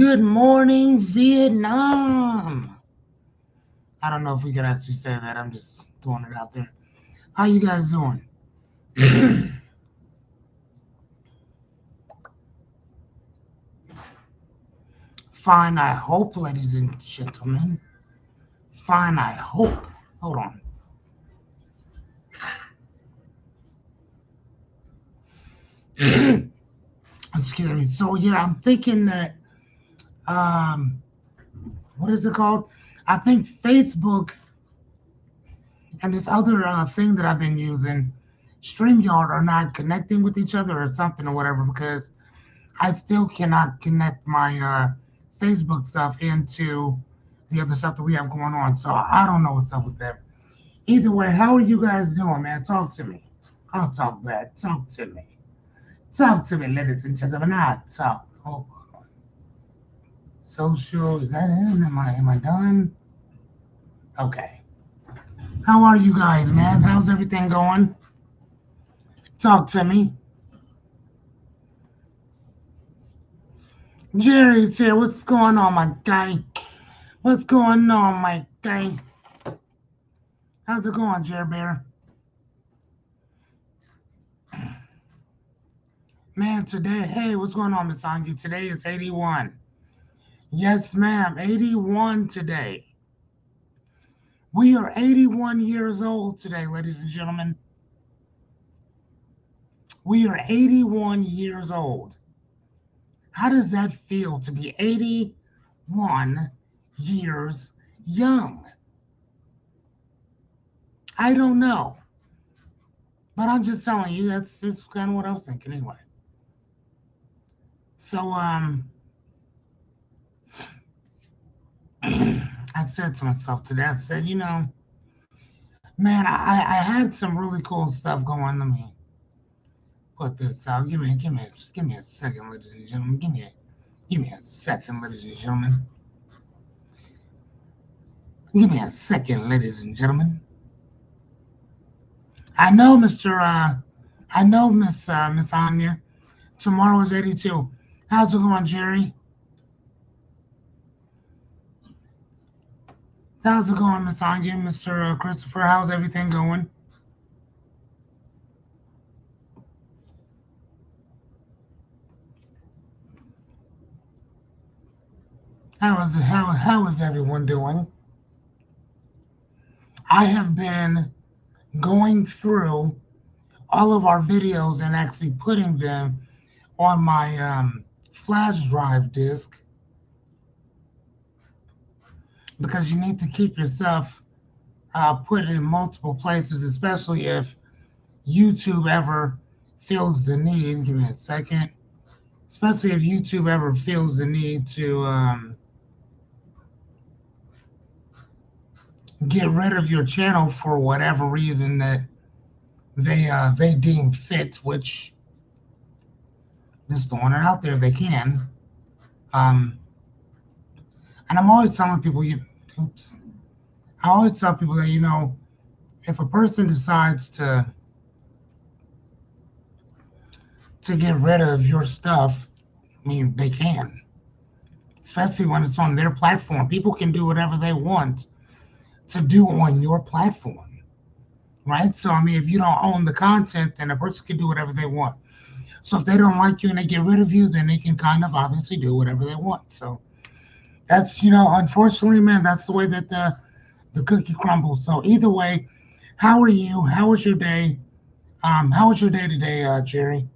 Good morning, Vietnam. I don't know if we could actually say that. I'm just throwing it out there. How you guys doing? Fine, I hope, ladies and gentlemen. Fine, I hope. Hold on. Excuse me. So yeah, I'm thinking that what is it called? I think Facebook and this other thing that I've been using, StreamYard, are not connecting with each other or something or whatever because I still cannot connect my Facebook stuff into the other stuff that we have going on. So I don't know what's up with that. Either way, how are you guys doing, man? Talk to me. I'll talk back. Talk to me. Talk to me, ladies and gentlemen. I talk. Hold on. Social, is that it? Am I done? Okay. How are you guys, man? How's everything going? Talk to me. Jerry's here. What's going on, my guy? What's going on, my guy? How's it going, Jerry Bear? Man, today, hey, what's going on, Miss Angie? Today is 81. Yes, ma'am, 81 today. We are 81 years old today, ladies and gentlemen. We are 81 years old. How does that feel to be 81 years young? I don't know. But I'm just telling you, that's kind of what I was thinking anyway. So, I said to myself today, I said, man, I had some really cool stuff going. Let me put this out. Give me a second, ladies and gentlemen. Give me a second, ladies and gentlemen. Give me a second, ladies and gentlemen. I know, I know, Miss Anya. Tomorrow is 82. How's it going, Jerry? How's it going, Miss Anya, Mr. Christopher? How's everything going? How is everyone doing? I have been going through all of our videos and actually putting them on my flash drive disk because you need to keep yourself put in multiple places, especially if YouTube ever feels the need. Give me a second. Especially if YouTube ever feels the need to get rid of your channel for whatever reason that they deem fit, which just throwing it out there, they can. Um, and I'm always telling people, oops, I always tell people that if a person decides to get rid of your stuff, I mean, they can, especially when it's on their platform. People can do whatever they want to do on your platform, right? So, I mean, if you don't own the content, then a person can do whatever they want. So if they don't like you and they get rid of you, then they can kind of obviously do whatever they want. So that's, unfortunately, man, that's the way that the cookie crumbles. So either way, how are you? How was your day? How was your day today, Jerry?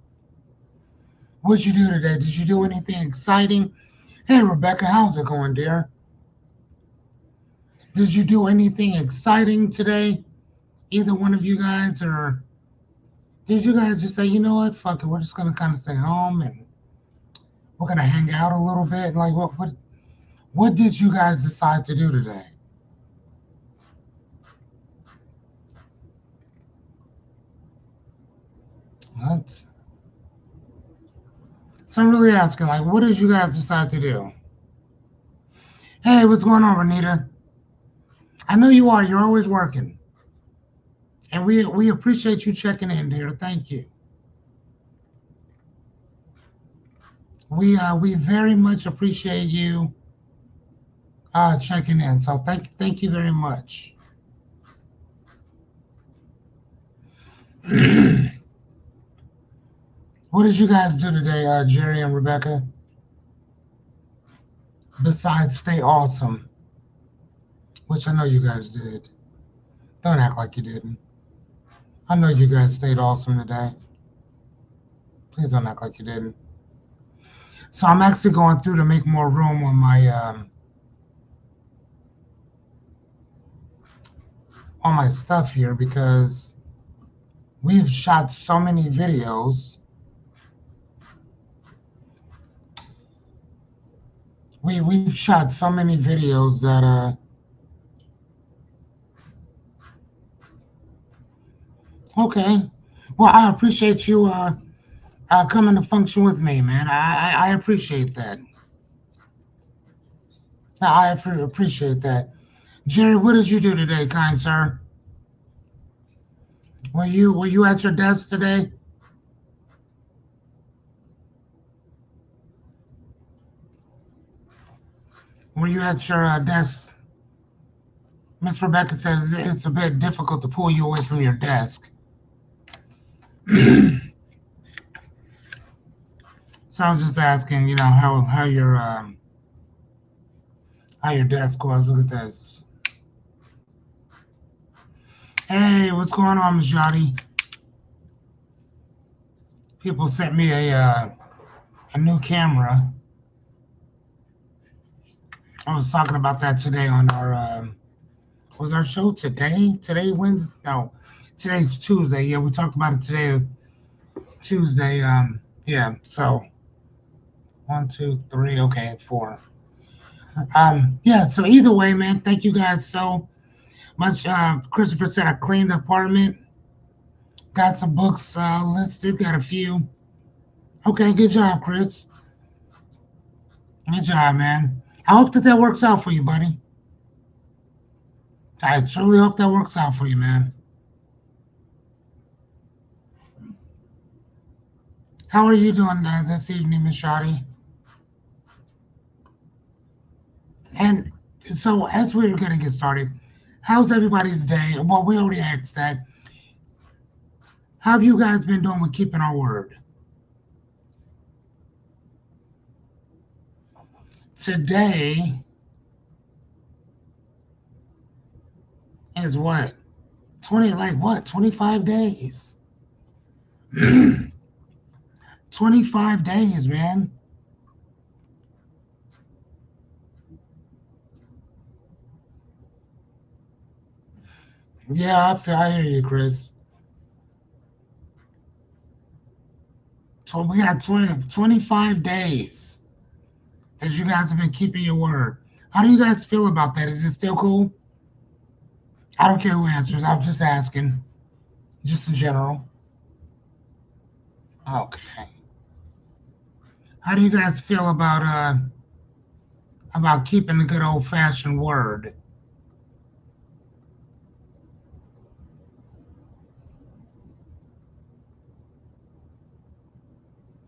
What'd you do today? Did you do anything exciting? Hey, Rebecca, how's it going, dear? Did you do anything exciting today? Either one of you guys, or did you guys just say, you know what, fuck it, we're just gonna kind of stay home and we're gonna hang out a little bit? Like, what did you guys decide to do today? What? So I'm really asking, like, what did you guys decide to do? Hey, what's going on, Renita? I know you are. You're always working. And we appreciate you checking in, dear. Thank you. We very much appreciate you checking in. So thank you very much. What did you guys do today, Jerry and Rebecca? Besides stay awesome, which I know you guys did. Don't act like you didn't. I know you guys stayed awesome today. Please don't act like you didn't. So I'm actually going through to make more room on my stuff here because we've shot so many videos. We've shot so many videos that okay. Well, I appreciate you coming to function with me, man. I appreciate that. Appreciate that. Jerry, what did you do today, kind sir? Were you at your desk today? Were you at your desk? Miss Rebecca says it's a bit difficult to pull you away from your desk. So I was just asking, how your desk was. Look at this. Hey, what's going on, Miss Yachty? People sent me a new camera. I was talking about that today on our was our show today? Today Wednesday? No, today's Tuesday. Yeah, we talked about it today, Tuesday. Yeah. So 1, 2, 3. Okay, 4. Yeah. So either way, man, thank you guys so much. Christopher said I cleaned the apartment. Got some books listed. Got a few. Okay, good job, Chris. Good job, man. I hope that works out for you, buddy. I truly hope that works out for you, man. How are you doing this evening, Miss Shotty? And so, as we're going to get started, how's everybody's day? Well, we already asked that. How have you guys been doing with keeping our word? Today is what? 25 days. 25 days, man. Yeah, I hear you, Chris. So we got 25 days that you guys have been keeping your word. How do you guys feel about that? Is it still cool? I don't care who answers. I'm just asking, just in general. Okay. How do you guys feel about keeping the good old fashioned word?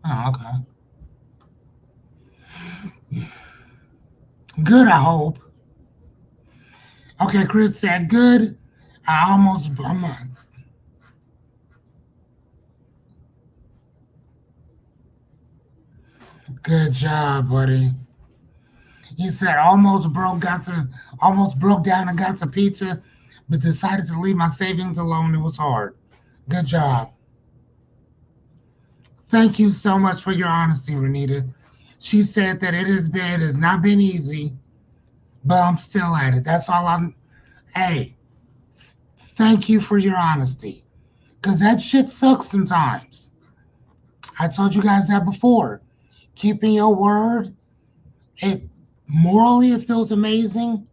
Oh, okay. Good, I hope. Okay, Chris said good. I'm good job, buddy. He said almost broke down and got some pizza, but decided to leave my savings alone. It was hard. Good job. Thank you so much for your honesty, Renita. She said that it has not been easy, but I'm still at it. That's all I'm. Hey, thank you for your honesty, cause that shit sucks sometimes. I told you guys that before. Keeping your word, it morally it feels amazing,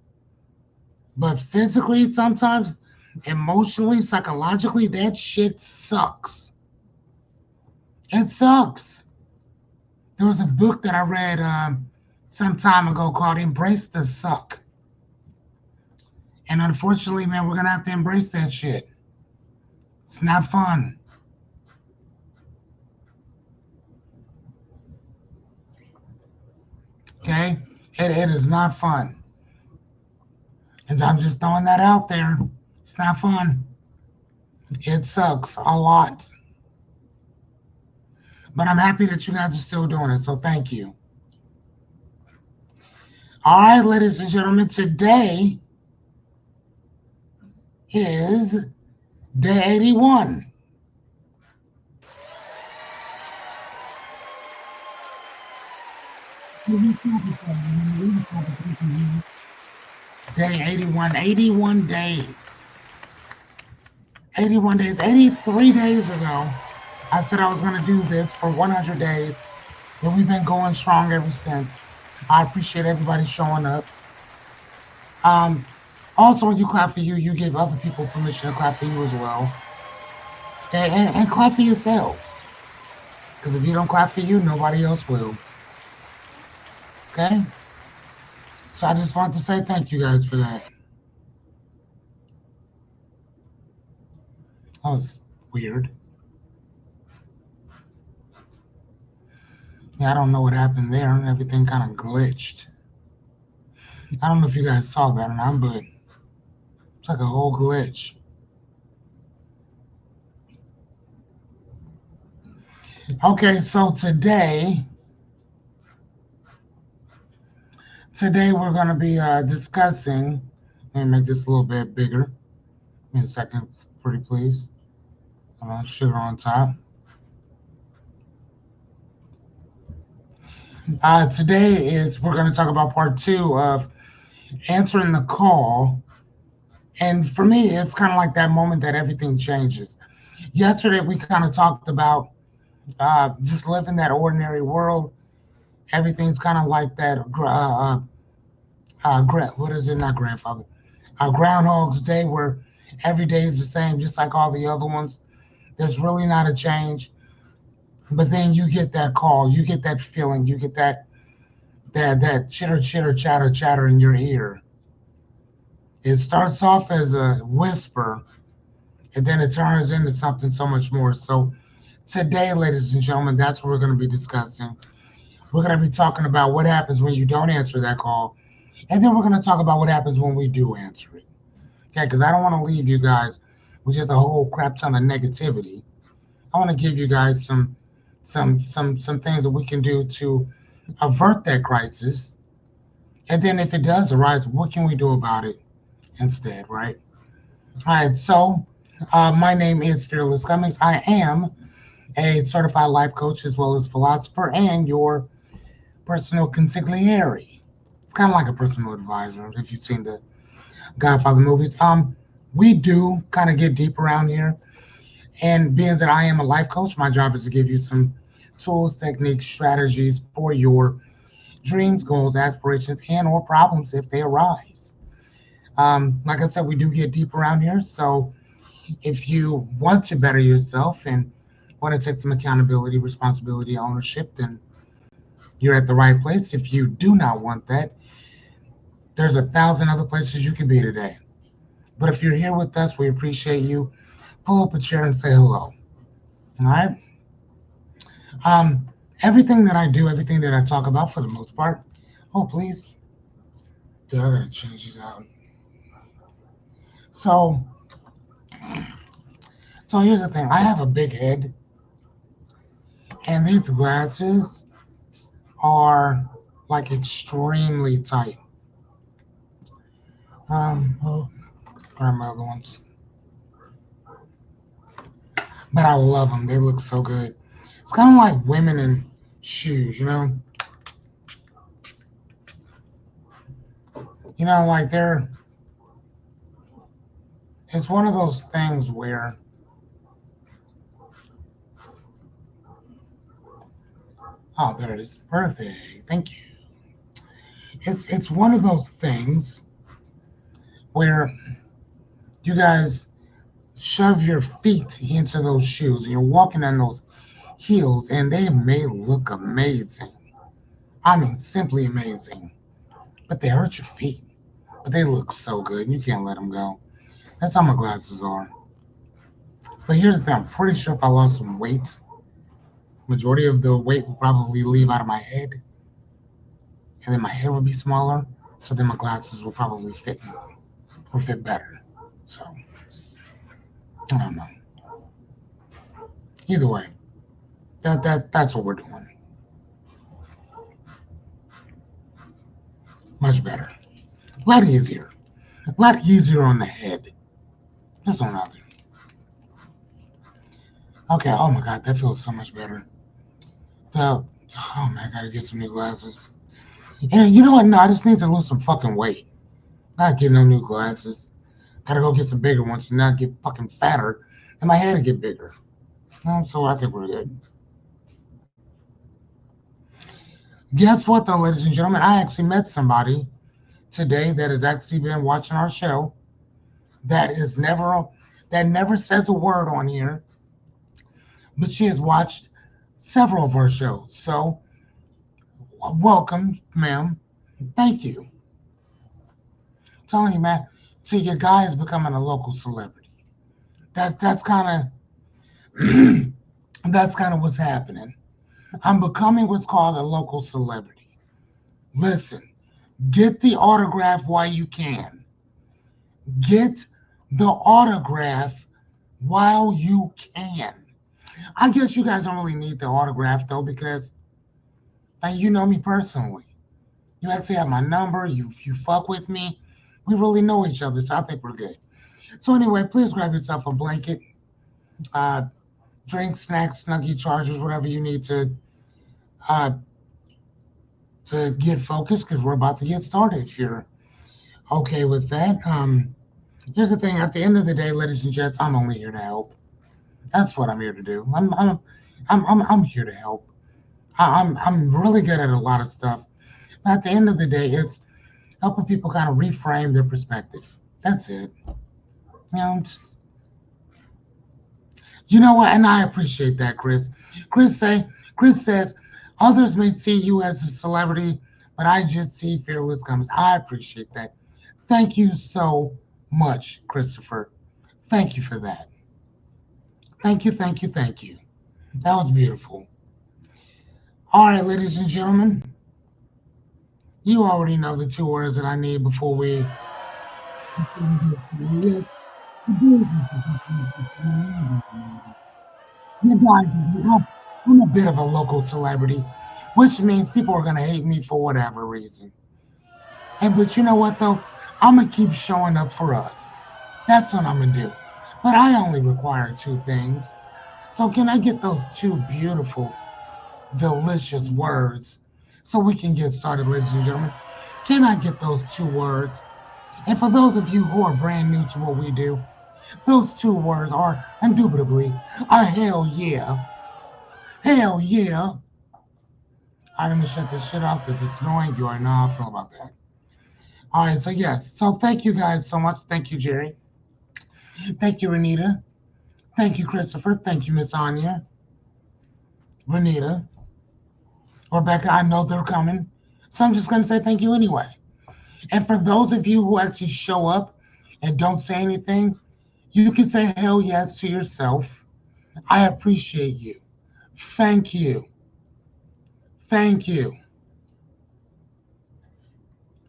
but physically sometimes, emotionally, psychologically, that shit sucks. It sucks. There was a book that I read some time ago called "Embrace the Suck," and unfortunately, man, we're gonna have to embrace that shit. It's not fun. Okay? It is not fun. And I'm just throwing that out there. It's not fun. It sucks a lot. But I'm happy that you guys are still doing it. So thank you. All right, ladies and gentlemen, today is day 81. Day 81, 81 days. 81 days, 83 days ago, I said I was going to do this for 100 days, and we've been going strong ever since. I appreciate everybody showing up. Also, when you clap for you, you give other people permission to clap for you as well. And clap for yourselves. Because if you don't clap for you, nobody else will. Okay? So I just want to say thank you guys for that. That was weird. Yeah, I don't know what happened there, and everything kind of glitched. I don't know if you guys saw that or not, but it's like a whole glitch. Okay, so today we're going to be discussing. Let me make this a little bit bigger. Give me a second, pretty please. Sugar on top. Today we're going to talk about part 2 of answering the call. And for me, it's kind of like that moment that everything changes. Yesterday, we kind of talked about just living that ordinary world. Everything's kind of like that. What is it? Not grandfather. Groundhog's Day, where every day is the same, just like all the other ones. There's really not a change. But then you get that call, you get that feeling, you get that chitter, chatter in your ear. It starts off as a whisper, and then it turns into something so much more. So today, ladies and gentlemen, that's what we're going to be discussing. We're going to be talking about what happens when you don't answer that call, and then we're going to talk about what happens when we do answer it. Okay, because I don't want to leave you guys with just a whole crap ton of negativity. I want to give you guys some things that we can do to avert that crisis. And then if it does arise, what can we do about it instead, right? All right, so my name is Fearless Cummings. I am a certified life coach as well as philosopher and your personal consigliere. It's kind of like a personal advisor if you've seen the Godfather movies. We do kind of get deep around here. And being that I am a life coach, my job is to give you some tools, techniques, strategies for your dreams, goals, aspirations, and or problems if they arise. Like I said, we do get deep around here. So if you want to better yourself and want to take some accountability, responsibility, ownership, then you're at the right place. If you do not want that, there's 1,000 other places you can be today. But if you're here with us, we appreciate you. Pull up a chair and say hello. All right? Everything that I do, everything that I talk about for the most part. Oh, please. Dude, I gotta change these out. So here's the thing. I have a big head, and these glasses are like extremely tight. Grab my other ones. But I love them. They look so good. It's kind of like women in shoes, you know? You know, like it's one of those things where oh, there it is. Perfect. Thank you. It's one of those things where you guys shove your feet into those shoes and you're walking on those heels and they may look amazing. I mean, simply amazing. But they hurt your feet. But they look so good and you can't let them go. That's how my glasses are. But here's the thing. I'm pretty sure if I lost some weight, majority of the weight will probably leave out of my head. and then my hair would be smaller, so then my glasses will probably fit more or fit better. So I don't know. Either way, that's what we're doing. Much better, a lot easier on the head. Just on nothing. Okay. Oh my god, that feels so much better. The oh man, I gotta get some new glasses. And you know what? No, I just need to lose some fucking weight. Not get no new glasses. Gotta go get some bigger ones to not get fucking fatter and my head to get bigger. So I think we're good. Guess what, though, ladies and gentlemen? I actually met somebody today that has actually been watching our show. That is never that never says a word on here, but she has watched several of our shows. So welcome, ma'am. Thank you. I'm telling you, man. See, your guy is becoming a local celebrity. That's kind of that's kind of what's happening. I'm becoming what's called a local celebrity. Listen, get the autograph while you can. Get the autograph while you can. I guess you guys don't really need the autograph though, because you know me personally. You actually have my number. You fuck with me. We really know each other, so I think we're good. So anyway, please grab yourself a blanket, uh, drink, snacks, snuggie chargers, whatever you need uh, to get focused, because we're about to get started. If you're okay with that, here's the thing. At the end of the day, ladies and gents, I'm only here to help. That's what I'm here to do. I'm here to help. I'm really good at a lot of stuff. But at the end of the day, it's helping people kind of reframe their perspective. That's it. Just, you know what? And I appreciate that, Chris. Chris says, others may see you as a celebrity, but I just see fearless comments. I appreciate that. Thank you so much, Christopher. Thank you for that. Thank you, thank you, thank you. That was beautiful. All right, ladies and gentlemen, you already know the two words that I need before we. Yes. You guys, I'm a bit of a local celebrity, which means people are gonna hate me for whatever reason. And but you know what though? I'm gonna keep showing up for us. That's what I'm gonna do. But I only require two things. So can I get those two beautiful, delicious words so we can get started, ladies and gentlemen? Can I get those two words? And for those of you who are brand new to what we do, those two words are indubitably a hell yeah. Hell yeah. All right, I'm gonna shut this shit off because it's annoying. You already know how I feel about that. All right, so yes. So thank you guys so much. Thank you, Jerry. Thank you, Renita. Thank you, Christopher. Thank you, Miss Anya. Renita. Rebecca, I know they're coming. So I'm just gonna say thank you anyway. And for those of you who actually show up and don't say anything, you can say hell yes to yourself. I appreciate you. Thank you. Thank you.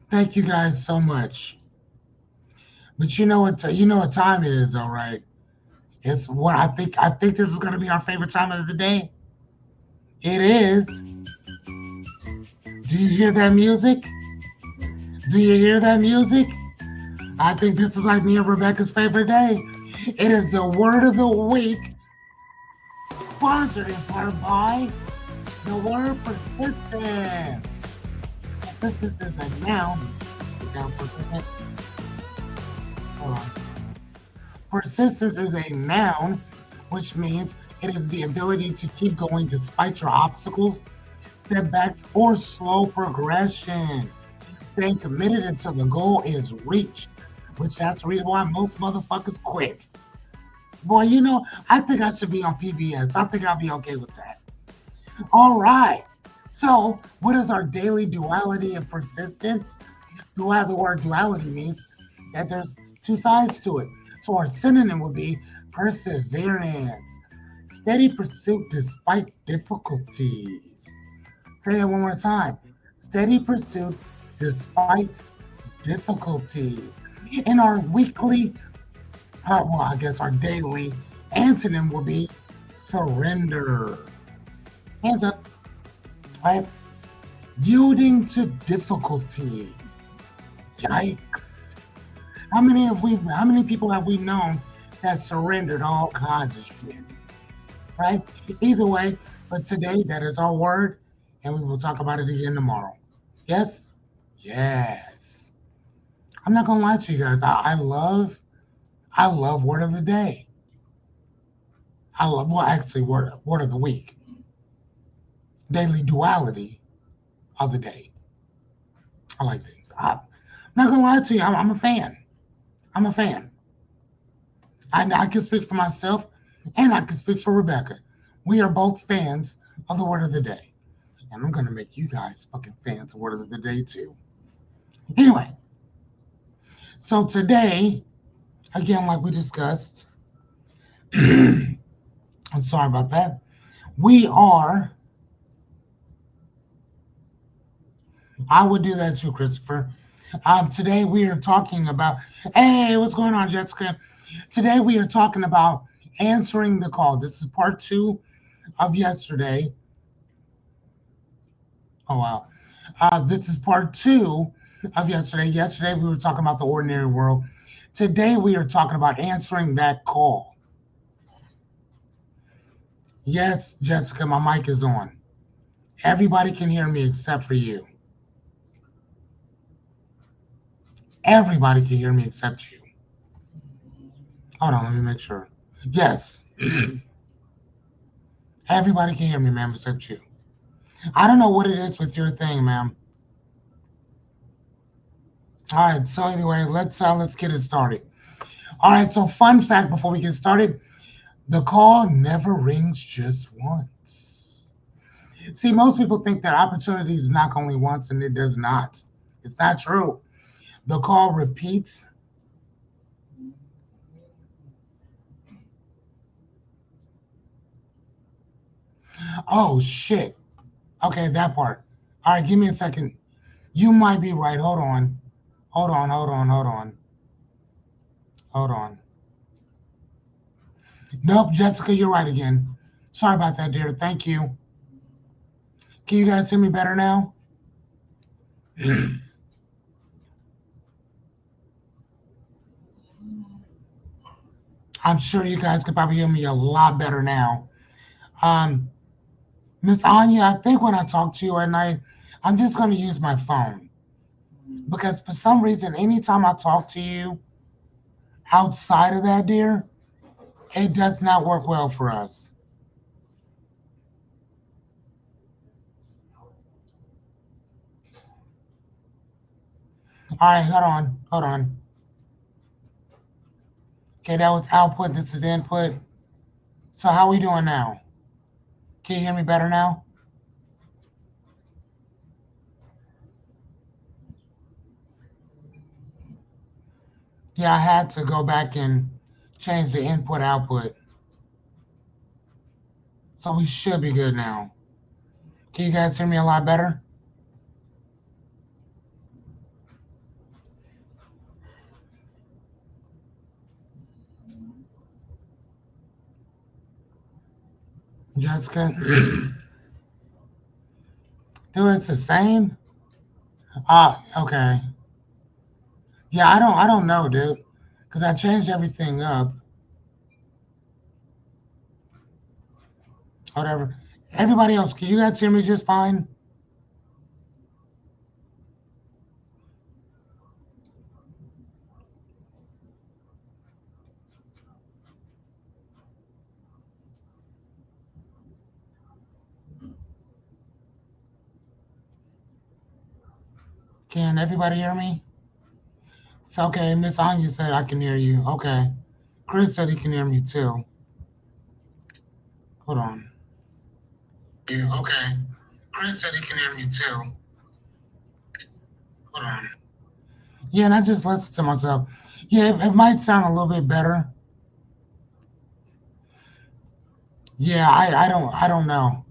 Thank you guys so much. But you know what time it is, all right. It's what I think this is gonna be our favorite time of the day. It is. Do you hear that music? Do you hear that music? I think this is like me and Rebecca's favorite day. It is the word of the week, sponsored in part by the word persistence. Persistence is a noun. Down for a second. Hold on. Persistence is a noun, which means it is the ability to keep going despite your obstacles, setbacks, or slow progression. Staying committed until the goal is reached, which that's the reason why most motherfuckers quit. Boy, I think I should be on PBS. I think I'll be okay with that. All right. So, what is our daily duality of persistence? The word duality means that there's two sides to it. So, our synonym would be perseverance, steady pursuit despite difficulties. Say that one more time. Steady pursuit despite difficulties. In our weekly, well, I guess our daily antonym will be surrender. Hands up. All right. Yielding to difficulty. Yikes. How many people have we known that surrendered all kinds of shit? Right? Either way, but today that is our word, and we will talk about it again tomorrow. Yes? Yes. I'm not gonna lie to you guys. I love word of the day. Well, actually, word of the week. Daily duality of the day. I like that. I'm not gonna lie to you. I'm a fan. I'm a fan. I can speak for myself, and I can speak for Rebecca. We are both fans of the word of the day, and I'm gonna make you guys fucking fans of word of the day too. Anyway, so today, again, like we discussed, I'm sorry about that. We are. I would do that too, Christopher. Today we are talking about. Hey, what's going on, Jessica? Today we are talking about answering the call. This is part 2 of yesterday. Oh wow. This is part 2 of yesterday. Yesterday we were talking about the ordinary world. Today we are talking about answering that call. Yes, Jessica, my mic is on. Everybody can hear me except for you. Everybody can hear me except you. Hold on, let me make sure. Yes. Everybody can hear me, ma'am, except you. I don't know what it is with your thing, ma'am. All right, so anyway, let's get it started. All right, so fun fact before we get started, the call never rings just once. See, most people think that opportunities knock only once, and it does not. It's not true. The call repeats. Oh, shit. Okay, that part. All right, give me a second. You might be right. Hold on. Hold on, hold on, hold on. Hold on. Nope, Jessica, you're right again. Sorry about that, dear. Thank you. Can you guys hear me better now? I'm sure you guys could probably hear me a lot better now. Um, Miss Anya, I think when I talk to you at night, I'm just going to use my phone. Because for some reason, anytime I talk to you outside of that, dear, it does not work well for us. All right, hold on, hold on. Okay, that was output. This is input. So how are we doing now? Can you hear me better now? Yeah, I had to go back and change the input output. So we should be good now. Can you guys hear me a lot better? Jessica? Dude, it's the same? Okay. Yeah, I don't know, dude. Because I changed everything up. Whatever. Everybody else, can you guys hear me just fine? Can everybody hear me? It's okay. Miss Anya said I can hear you. Okay. Chris said he can hear me too. Hold on. Okay. Chris said he can hear me too. Hold on. Yeah, and I just listened to myself. Yeah, it might sound a little bit better. Yeah, I don't know.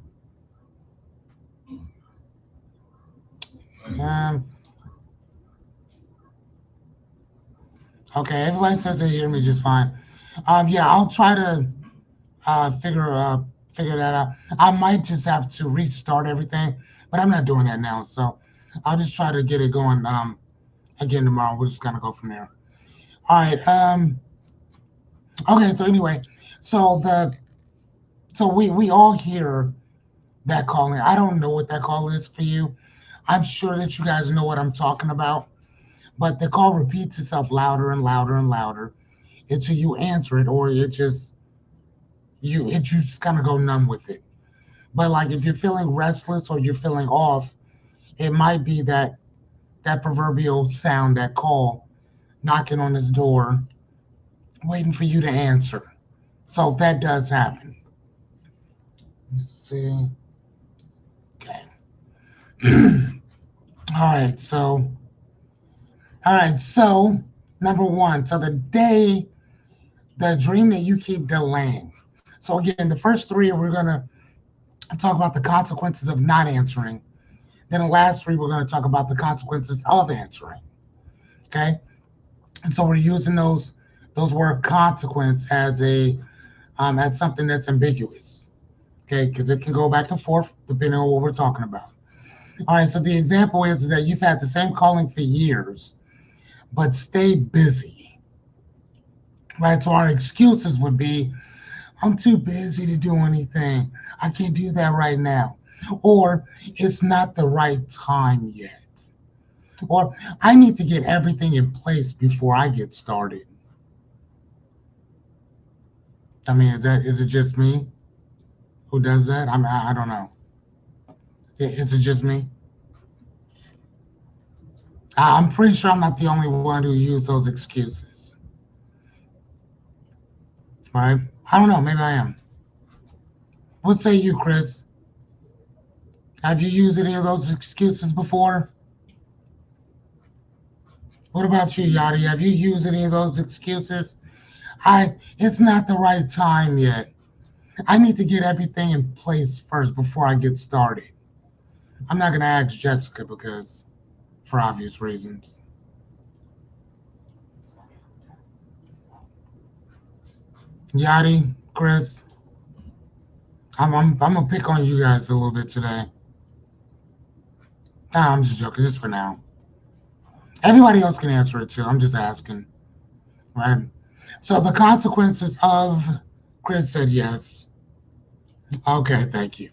Okay, everybody says they hear me just fine. Yeah, I'll try to figure that out. I might just have to restart everything, but I'm not doing that now. So I'll just try to get it going again tomorrow. We're just gonna go from there. All right. Okay. So anyway, so the we all hear that calling. I don't know what that call is for you. I'm sure that you guys know what I'm talking about, but the call repeats itself louder and louder and louder until you answer it, or you just kind of go numb with it. But like if you're feeling restless or you're feeling off, it might be that proverbial sound, that call, knocking on his door, waiting for you to answer. So that does happen. Let's see. Okay. All right. So number one. So the dream that you keep delaying. So again, the first three we're gonna talk about the consequences of not answering. Then the last three we're gonna talk about the consequences of answering. Okay. And so we're using those word consequence as something that's ambiguous. Okay, because it can go back and forth depending on what we're talking about. All right, so the example is that you've had the same calling for years, but stay busy. Right, so our excuses would be, I'm too busy to do anything. I can't do that right now. Or it's not the right time yet. Or I need to get everything in place before I get started. I mean, is it just me who does that? I don't know. Is it just me? I'm pretty sure I'm not the only one who used those excuses. Right? I don't know. Maybe I am. What say you, Chris? Have you used any of those excuses before? What about you, Yachty? Have you used any of those excuses? It's not the right time yet. I need to get everything in place first before I get started. I'm not gonna ask Jessica because, for obvious reasons. Yachty, Chris, I'm gonna pick on you guys a little bit today. Nah, I'm just joking, just for now. Everybody else can answer it too. I'm just asking, right? So the consequences of Chris said yes. Okay, thank you.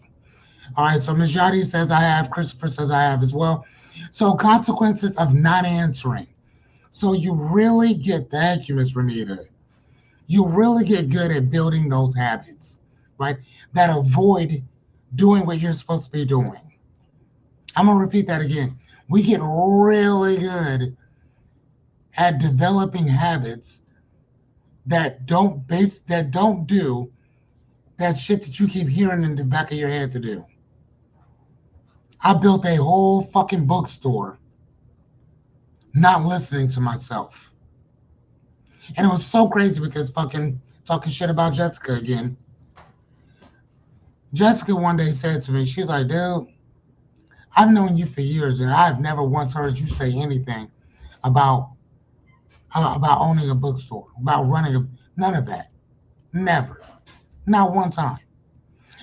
All right, so Ms. Yachty says I have. Christopher says I have as well. So consequences of not answering. So you really get, thank you, Ms. Renita. You really get good at building those habits, right? That avoid doing what you're supposed to be doing. I'm gonna repeat that again. We get really good at developing habits that don't do that shit that you keep hearing in the back of your head to do. I built a whole fucking bookstore not listening to myself. And it was so crazy because fucking talking shit about Jessica again. Jessica one day said to me, she's like, dude, I've known you for years and I've never once heard you say anything about about owning a bookstore, about running none of that. Never. Not one time.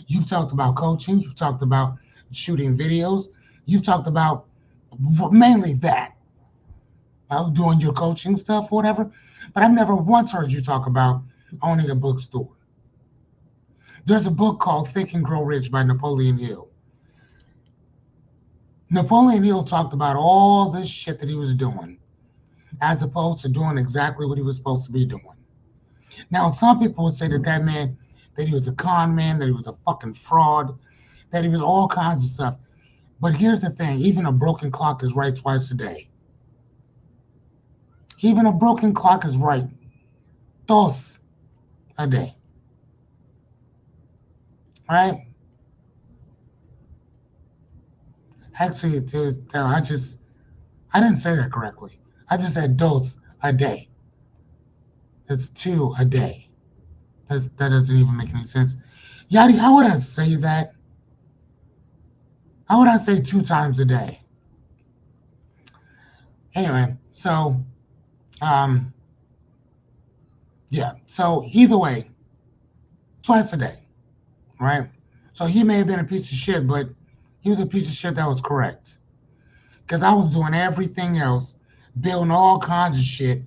You've talked about coaching, you've talked about shooting videos, you've talked about mainly that, doing your coaching stuff, whatever. But I've never once heard you talk about owning a bookstore. There's a book called Think and Grow Rich by Napoleon Hill. Napoleon Hill talked about all this shit that he was doing, as opposed to doing exactly what he was supposed to be doing. Now, some people would say that he was a con man, that he was a fucking fraud, that he was all kinds of stuff. But here's the thing, even a broken clock is right twice a day. Even a broken clock is right dos a day. Right? Actually, I didn't say that correctly. I just said dos a day. It's two a day. That doesn't even make any sense. Yadi, how would I say that? How would I say 2 times a day? Anyway, so um, yeah. So either way, twice a day, right? So he may have been a piece of shit, but he was a piece of shit that was correct. Because I was doing everything else, building all kinds of shit,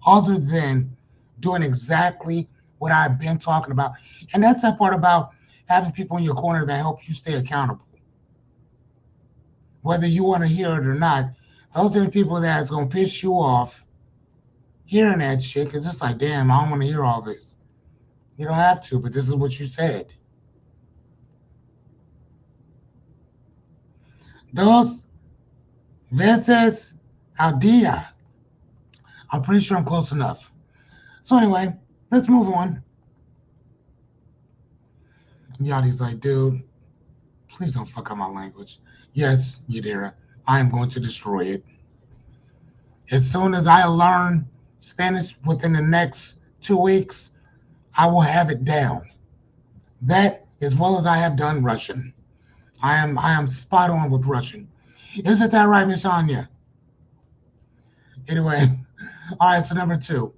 other than doing exactly what I've been talking about. And that's that part about having people in your corner that help you stay accountable. Whether you want to hear it or not, those are the people that's going to piss you off hearing that shit because it's like, damn, I don't want to hear all this. You don't have to, but this is what you said. Dos veces al día. I'm pretty sure I'm close enough. So anyway, let's move on. Yachty's like, dude, please don't fuck up my language. Yes, Yadira, I am going to destroy it. As soon as I learn Spanish within the next 2 weeks, I will have it down. That as well as I have done Russian. I am spot on with Russian. Isn't that right, Miss Anya? Anyway, all right. So number two.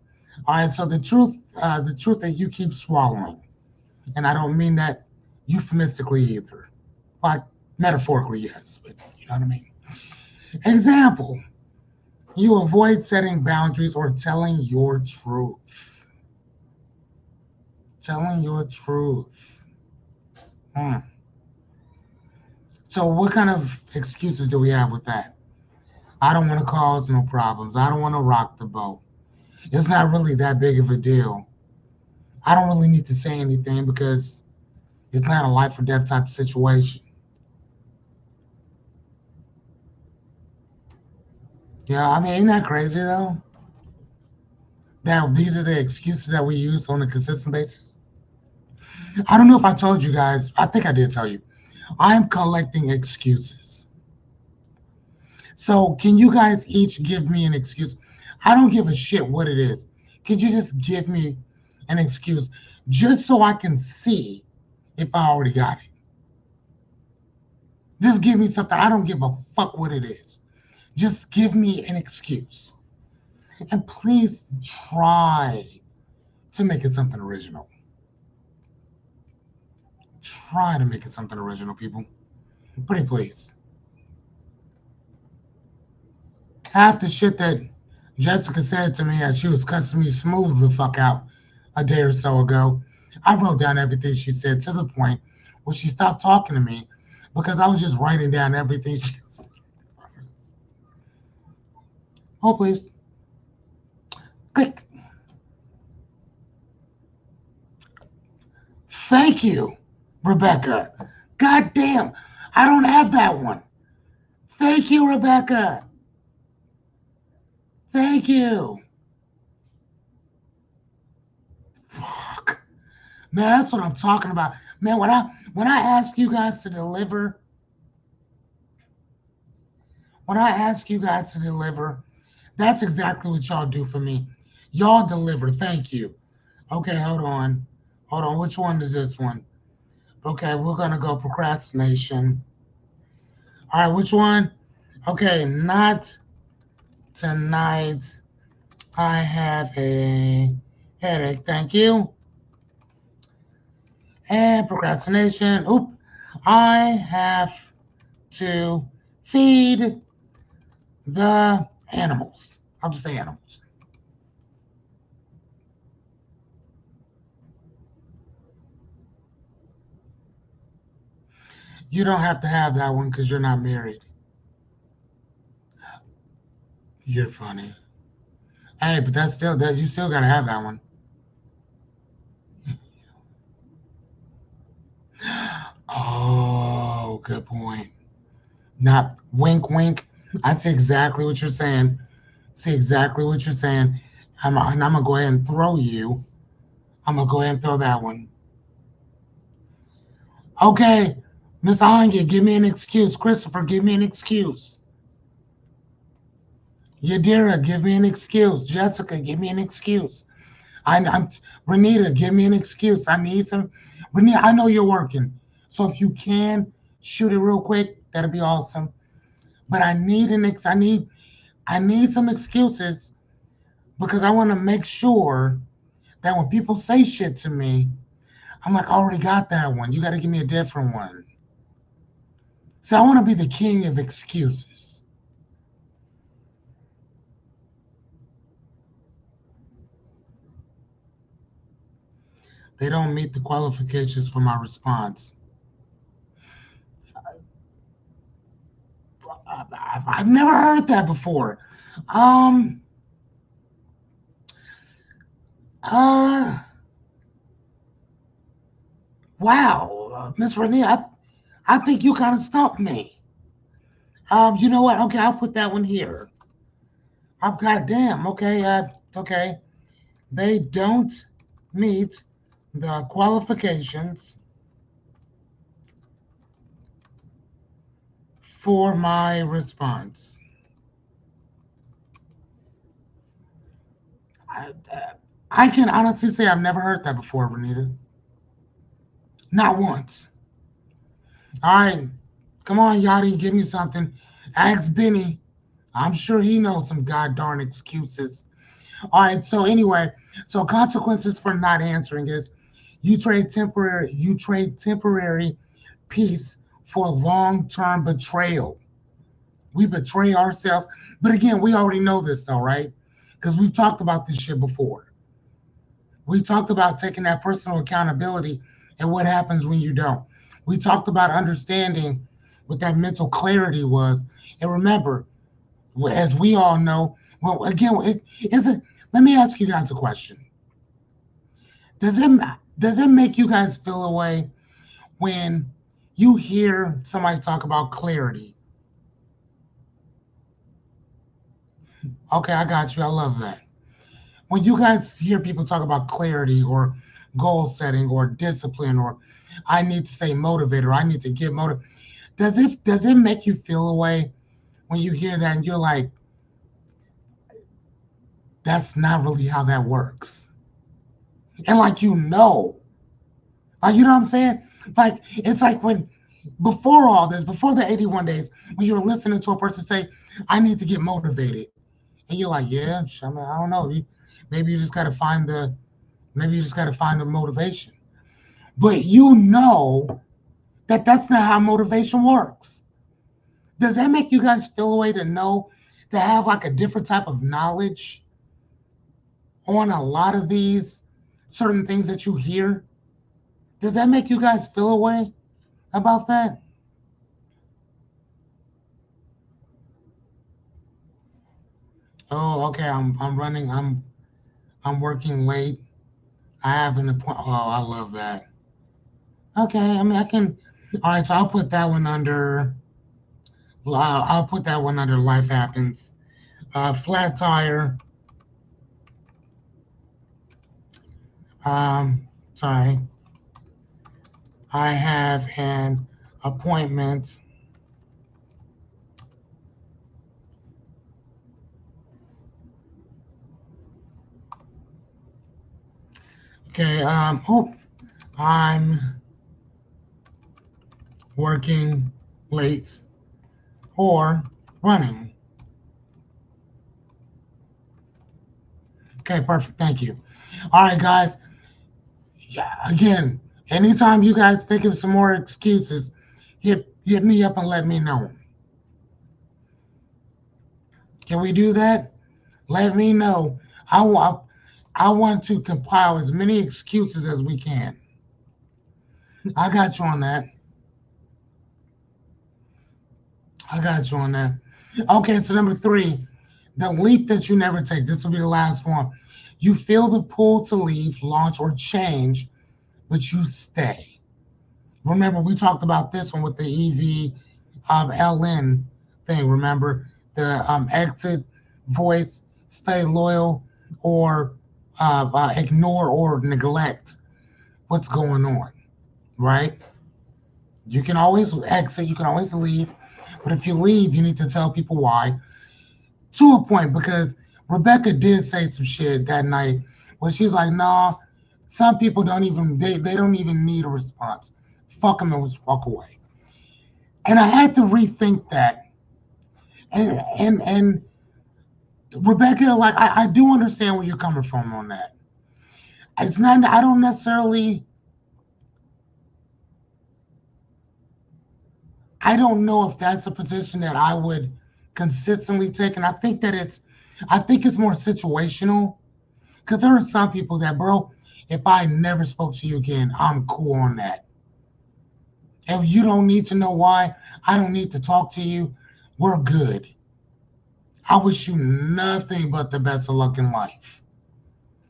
All right. So the truth that you keep swallowing, and I don't mean that euphemistically either, but metaphorically, yes. But you know what I mean. Example: you avoid setting boundaries or telling your truth. Telling your truth. Hmm. So what kind of excuses do we have with that? I don't want to cause no problems. I don't want to rock the boat. It's not really that big of a deal. I don't really need to say anything because it's not a life or death type of situation. Yeah, I mean, ain't that crazy though? Now, these are the excuses that we use on a consistent basis. I don't know if I told you guys. I think I did tell you. I'm collecting excuses. So, can you guys each give me an excuse? I don't give a shit what it is. Could you just give me an excuse just so I can see if I already got it? Just give me something. I don't give a fuck what it is. Just give me an excuse. And please try to make it something original. Try to make it something original, people. Pretty please. Half the shit that Jessica said to me as she was cussing me smooth the fuck out a day or so ago, I wrote down everything she said to the point where she stopped talking to me because I was just writing down everything she said. Oh, please. Click. Thank you, Rebecca. God damn. I don't have that one. Thank you, Rebecca. Thank you. Fuck. Man, that's what I'm talking about. Man, when I ask you guys to deliver, when I ask you guys to deliver, that's exactly what y'all do for me. Y'all deliver. Thank you. Okay, hold on. Hold on. Which one is this one? Okay, we're gonna go procrastination. All right, which one? Okay, not tonight. I have a headache. Thank you. And procrastination. Oop. I have to feed the animals. I'll just say animals. You don't have to have that one because you're not married. You're funny. Hey, but that's still that you still gotta have that one. Oh, good point. Not wink, wink. I see exactly what you're saying. See exactly what you're saying. And I'm gonna go ahead and throw you. I'm gonna go ahead and throw that one. Okay, Miss Anya, give me an excuse. Christopher, give me an excuse. Yadira, give me an excuse. Jessica, give me an excuse. I'm Renita, give me an excuse. I need some. Renita, I know you're working, so if you can shoot it real quick, that'd be awesome. But I need an ex. I need I need some excuses because I want to make sure that when people say shit to me, I'm like, I already got that one. You got to give me a different one. So I want to be the king of excuses. They don't meet the qualifications for my response. I've never heard that before. Um, uh, wow, Miss Renee, I think you kind of stumped me. You know what? Okay, I'll put that one here. I'm goddamn. Okay, okay. They don't meet the qualifications for my response. I can honestly say I've never heard that before, Renita. Not once. All right, come on, Yachty, give me something. Ask Benny. I'm sure he knows some god darn excuses. All right, so anyway, so consequences for not answering is you trade temporary peace for long-term betrayal. We betray ourselves. But again, we already know this though, right? Because we've talked about this shit before. We talked about taking that personal accountability and what happens when you don't. We talked about understanding what that mental clarity was. And remember, as we all know, well, again, is it? Let me ask you guys a question. Does it does it make you guys feel a way when you hear somebody talk about clarity? Okay, I got you. I love that. When you guys hear people talk about clarity or goal setting or discipline or I need to stay motivated or I need to get motivated, does it make you feel a way when you hear that and you're like, that's not really how that works? And like like you know what I'm saying? Like it's like when before all this, before the 81 days, when you were listening to a person say, I need to get motivated. And you're like, yeah, I mean, I don't know. Maybe you just gotta find the maybe you just gotta find the motivation. But you know that that's not how motivation works. Does that make you guys feel a way to know to have like a different type of knowledge on a lot of these certain things that you hear? Does that make you guys feel a way about that? Oh, okay. I'm working late. I have an appointment. Oh, I love that. Okay, I mean I can. All right, so I'll put that one under. I'll put that one under life happens. Flat tire. Sorry. I have an appointment. Okay. Oh, I'm working late or running. Okay, perfect. Thank you. All right, guys. Yeah, again, anytime you guys think of some more excuses, hit me up and let me know. Can we do that? Let me know. I want to compile as many excuses as we can. I got you on that. I got you on that. Okay, so number 3, the leap that you never take. This will be the last one. You feel the pull to leave, launch, or change, but you stay. Remember, we talked about this one with the LN thing. Remember the exit, voice, stay loyal, or ignore or neglect what's going on, right? You can always exit, you can always leave, but if you leave, you need to tell people why to a point because Rebecca did say some shit that night where she's like, nah, some people they don't even need a response. Fuck them and just walk away. And I had to rethink that. And Rebecca, like I do understand where you're coming from on that. It's not. I don't necessarily. I don't know if that's a position that I would consistently take, and I think that I think it's more situational. Because there are some people that, bro, if I never spoke to you again, I'm cool on that. And you don't need to know why. I don't need to talk to you. We're good. I wish you nothing but the best of luck in life,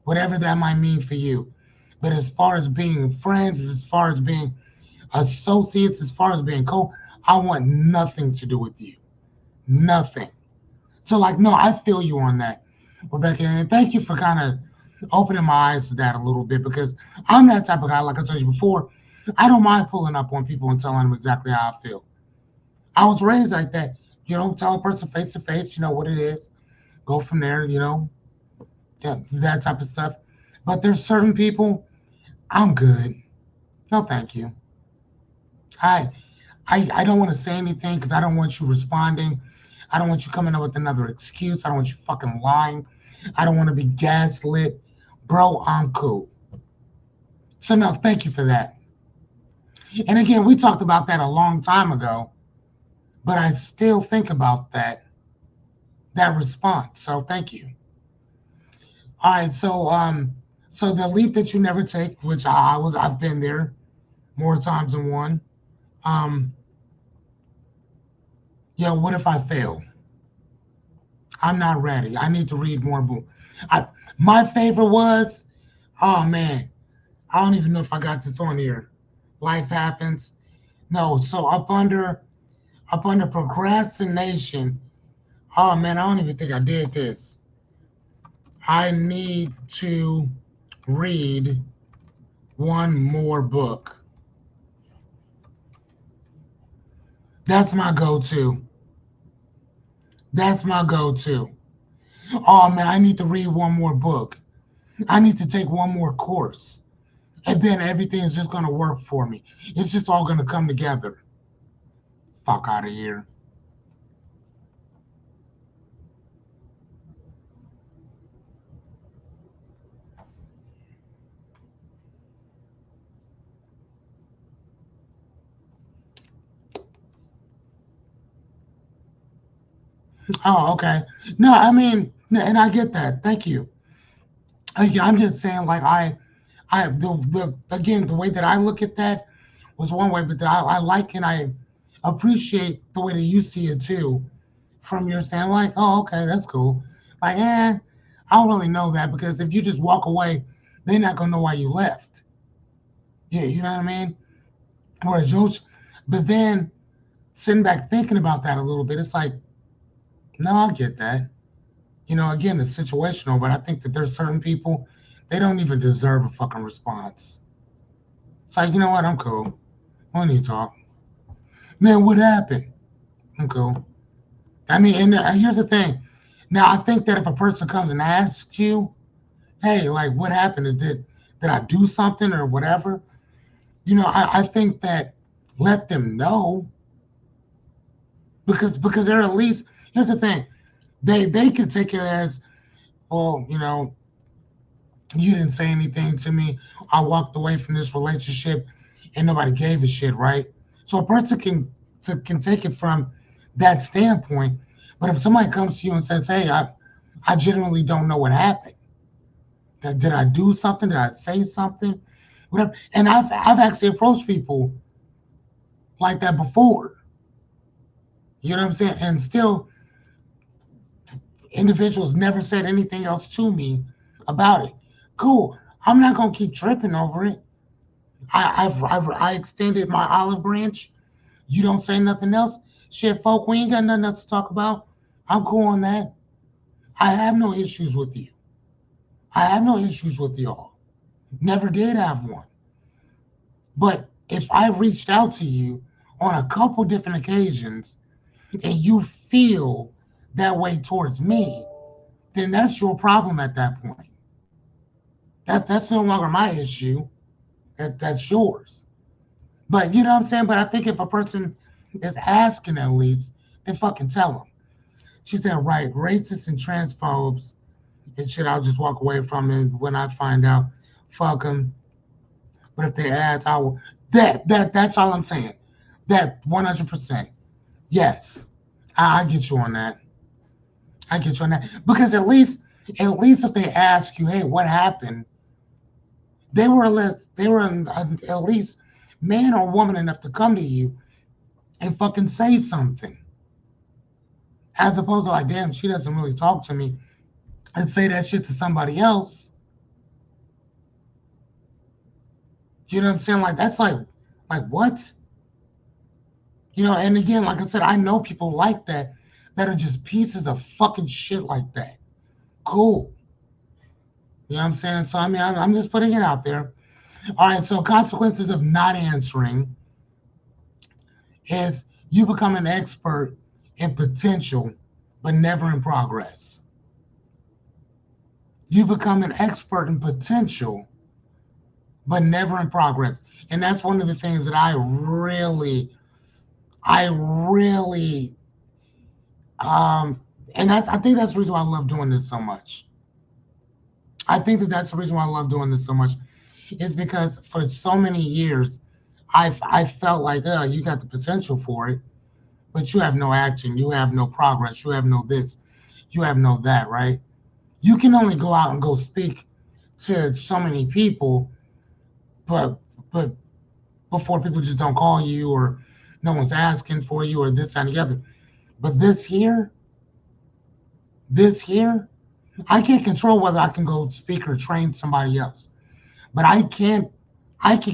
whatever that might mean for you. But as far as being friends, as far as being associates, as far as being I want nothing to do with you. Nothing. So, like, no, I feel you on that, Rebecca. And thank you for kind of opening my eyes to that a little bit because I'm that type of guy, like I told you before. I don't mind pulling up on people and telling them exactly how I feel. I was raised like that. You know, tell a person face to face, you know what it is. Go from there, you know, that type of stuff. But there's certain people, I'm good. No, thank you. I I don't want to say anything because I don't want you responding. I don't want you coming up with another excuse. I don't want you fucking lying. I don't want to be gaslit. Bro, I'm cool. So no, thank you for that. And again, we talked about that a long time ago, but I still think about that response. So thank you. All right, so the leap that you never take, which I've been there more times than one. Um, yeah, what if I fail? I'm not ready. I need to read more books. I My favorite was, oh man, I don't even know if I got this on here. Life happens. No, so up under procrastination. Oh man, I don't even think I did this. I need to read one more book. That's my go-to. That's my go-to. Oh man, I need to read one more book. I need to take one more course. And then everything is just gonna work for me. It's just all gonna come together. Fuck out of here. Oh, okay. No, I mean, and I get that. Thank you. I'm just saying, like the again, the way that I look at that was one way, but I like and I appreciate the way that you see it too. From your saying, like, oh, okay, that's cool. Like, I don't really know that because if you just walk away, they're not gonna know why you left. Yeah, you know what I mean? Whereas Josh, but then sitting back thinking about that a little bit, it's like, no, I get that. You know, again, it's situational, but I think that there's certain people they don't even deserve a fucking response. It's like, you know what? I'm cool. Why don't you talk? Man, what happened? I'm cool. I mean, and here's the thing. Now, I think that if a person comes and asks you, hey, like, what happened? Did I do something or whatever? You know, I think that let them know because they're at least. Here's the thing. They could take it as, well, you know, you didn't say anything to me. I walked away from this relationship and nobody gave a shit, right? So a person can take it from that standpoint. But if somebody comes to you and says, hey, I genuinely don't know what happened. Did I do something? Did I say something? Whatever. And I've actually approached people like that before. You know what I'm saying? And still individuals never said anything else to me about it. Cool. I'm not gonna keep tripping over it. I extended my olive branch. You don't say nothing else. Shit, folk, we ain't got nothing else to talk about. I'm cool on that. I have no issues with you. I have no issues with y'all. Never did have one. But if I reached out to you on a couple different occasions and you feel that way towards me, then that's your problem at that point. That's no longer my issue. That's yours. But you know what I'm saying? But I think if a person is asking at least, then fucking tell them. She said, right, racists and transphobes and shit, I'll just walk away from it when I find out. Fuck them. But if they ask, I will. That's all I'm saying. That 100%. Yes. I get you on that. I get you on that. Because at least if they ask you, hey, what happened? They were at least man or woman enough to come to you and fucking say something. As opposed to like, damn, she doesn't really talk to me and say that shit to somebody else. You know what I'm saying? Like that's like what? And again, like I said, I know people like that are just pieces of fucking shit like that. Cool. You know what I'm saying? So I mean, I'm just putting it out there. All right. So consequences of not answering is you become an expert in potential, but never in progress. You become an expert in potential, but never in progress. And that's one of the things that I really, and I think that's the reason why I love doing this so much. I think that's the reason why I love doing this so much, is because for so many years, I felt like, oh, you got the potential for it, but you have no action, you have no progress, you have no this, you have no that, right? You can only go out and go speak to so many people, but before people just don't call you or no one's asking for you or this and the other. But this here, I can't control whether I can go speak or train somebody else. But I can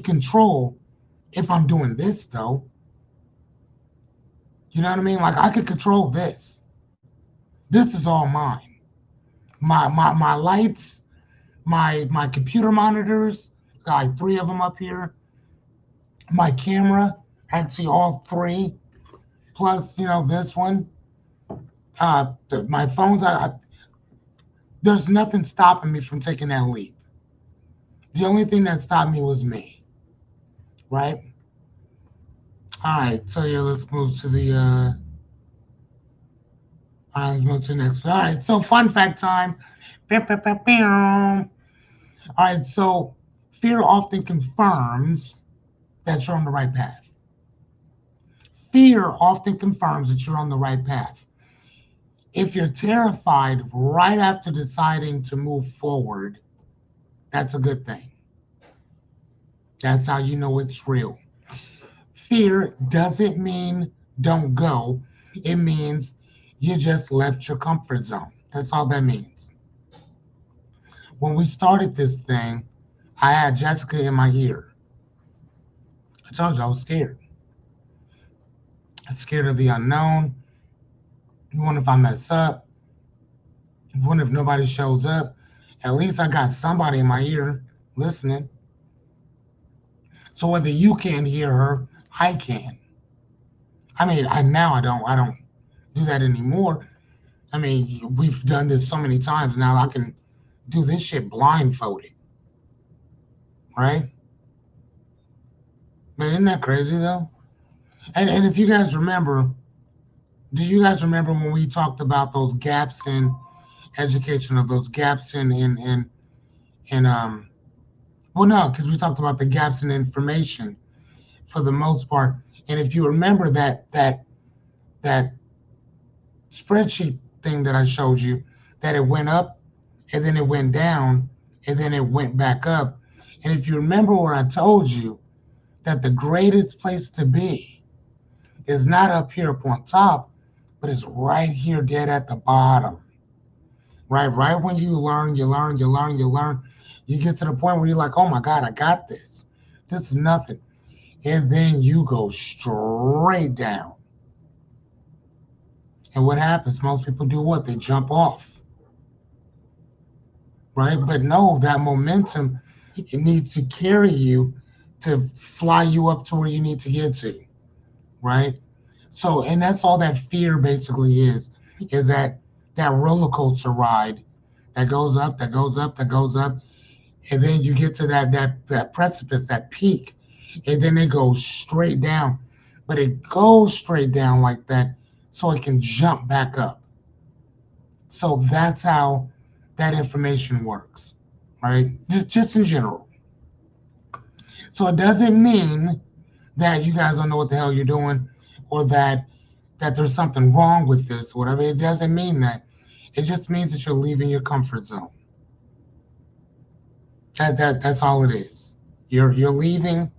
control if I'm doing this though. You know what I mean? Like I can control this. This is all mine. My lights, my computer monitors, got like three of them up here. My camera, actually all three, plus this one. My phones. There's nothing stopping me from taking that leap. The only thing that stopped me was me, right? All right, so yeah, let's move to the. All right, let's move to the next. All right, so fun fact time. All right, so fear often confirms that you're on the right path. Fear often confirms that you're on the right path. If you're terrified right after deciding to move forward, that's a good thing. That's how you know it's real. Fear doesn't mean don't go. It means you just left your comfort zone. That's all that means. When we started this thing, I had Jessica in my ear. I told you I was scared. I'm scared of the unknown. What if I mess up? What if nobody shows up? At least I got somebody in my ear listening. So whether you can't hear her, I can. I mean, I don't do that anymore. I mean, we've done this so many times now. I can do this shit blindfolded, right? But isn't that crazy though? And if you guys remember, do you guys remember when we talked about those gaps in education, or those gaps in well, no, because we talked about the gaps in information for the most part. And if you remember that spreadsheet thing that I showed you, that it went up and then it went down and then it went back up. And if you remember where I told you that the greatest place to be is not up here up on top, but it's right here dead at the bottom. Right when you learn, you get to the point where you're like, oh my God, I got this. This is nothing. And then you go straight down. And what happens? Most people do what? They jump off. Right? But no, that momentum, it needs to carry you to fly you up to where you need to get to. Right? So, and that's all that fear basically is that roller coaster ride that goes up, that goes up, that goes up. And then you get to that precipice, that peak, and then it goes straight down. But it goes straight down like that so it can jump back up. So that's how that information works, right? Just in general. So it doesn't mean that you guys don't know what the hell you're doing, or that there's something wrong with this, or whatever. It doesn't mean that. It just means that you're leaving your comfort zone. That's all it is. You're leaving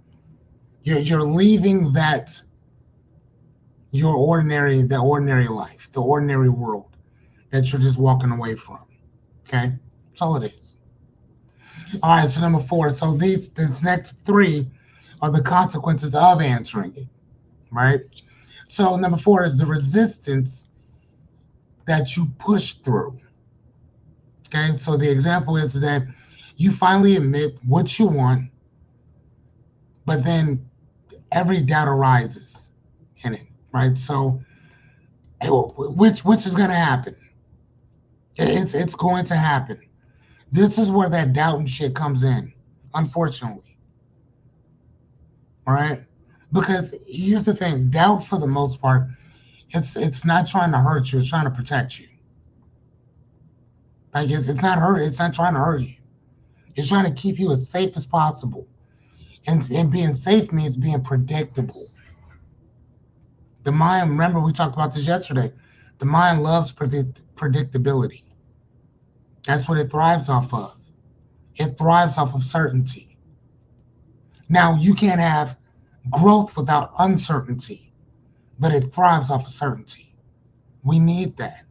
you're leaving the ordinary life, the ordinary world that you're just walking away from. Okay? That's all it is. All right, so number 4. So these next 3 are the consequences of answering it, right? So number 4 is the resistance that you push through. Okay, so the example is that you finally admit what you want, but then every doubt arises in it, right? So which is going to happen? It's going to happen. This is where that doubt and shit comes in, unfortunately. All right, because here's the thing: doubt, for the most part, it's not trying to hurt you; it's trying to protect you. Like it's not hurt; it's not trying to hurt you. It's trying to keep you as safe as possible. And being safe means being predictable. The mind, remember we talked about this yesterday. The mind loves predictability. That's what it thrives off of. It thrives off of certainty. Now, you can't have growth without uncertainty, but it thrives off of certainty. We need that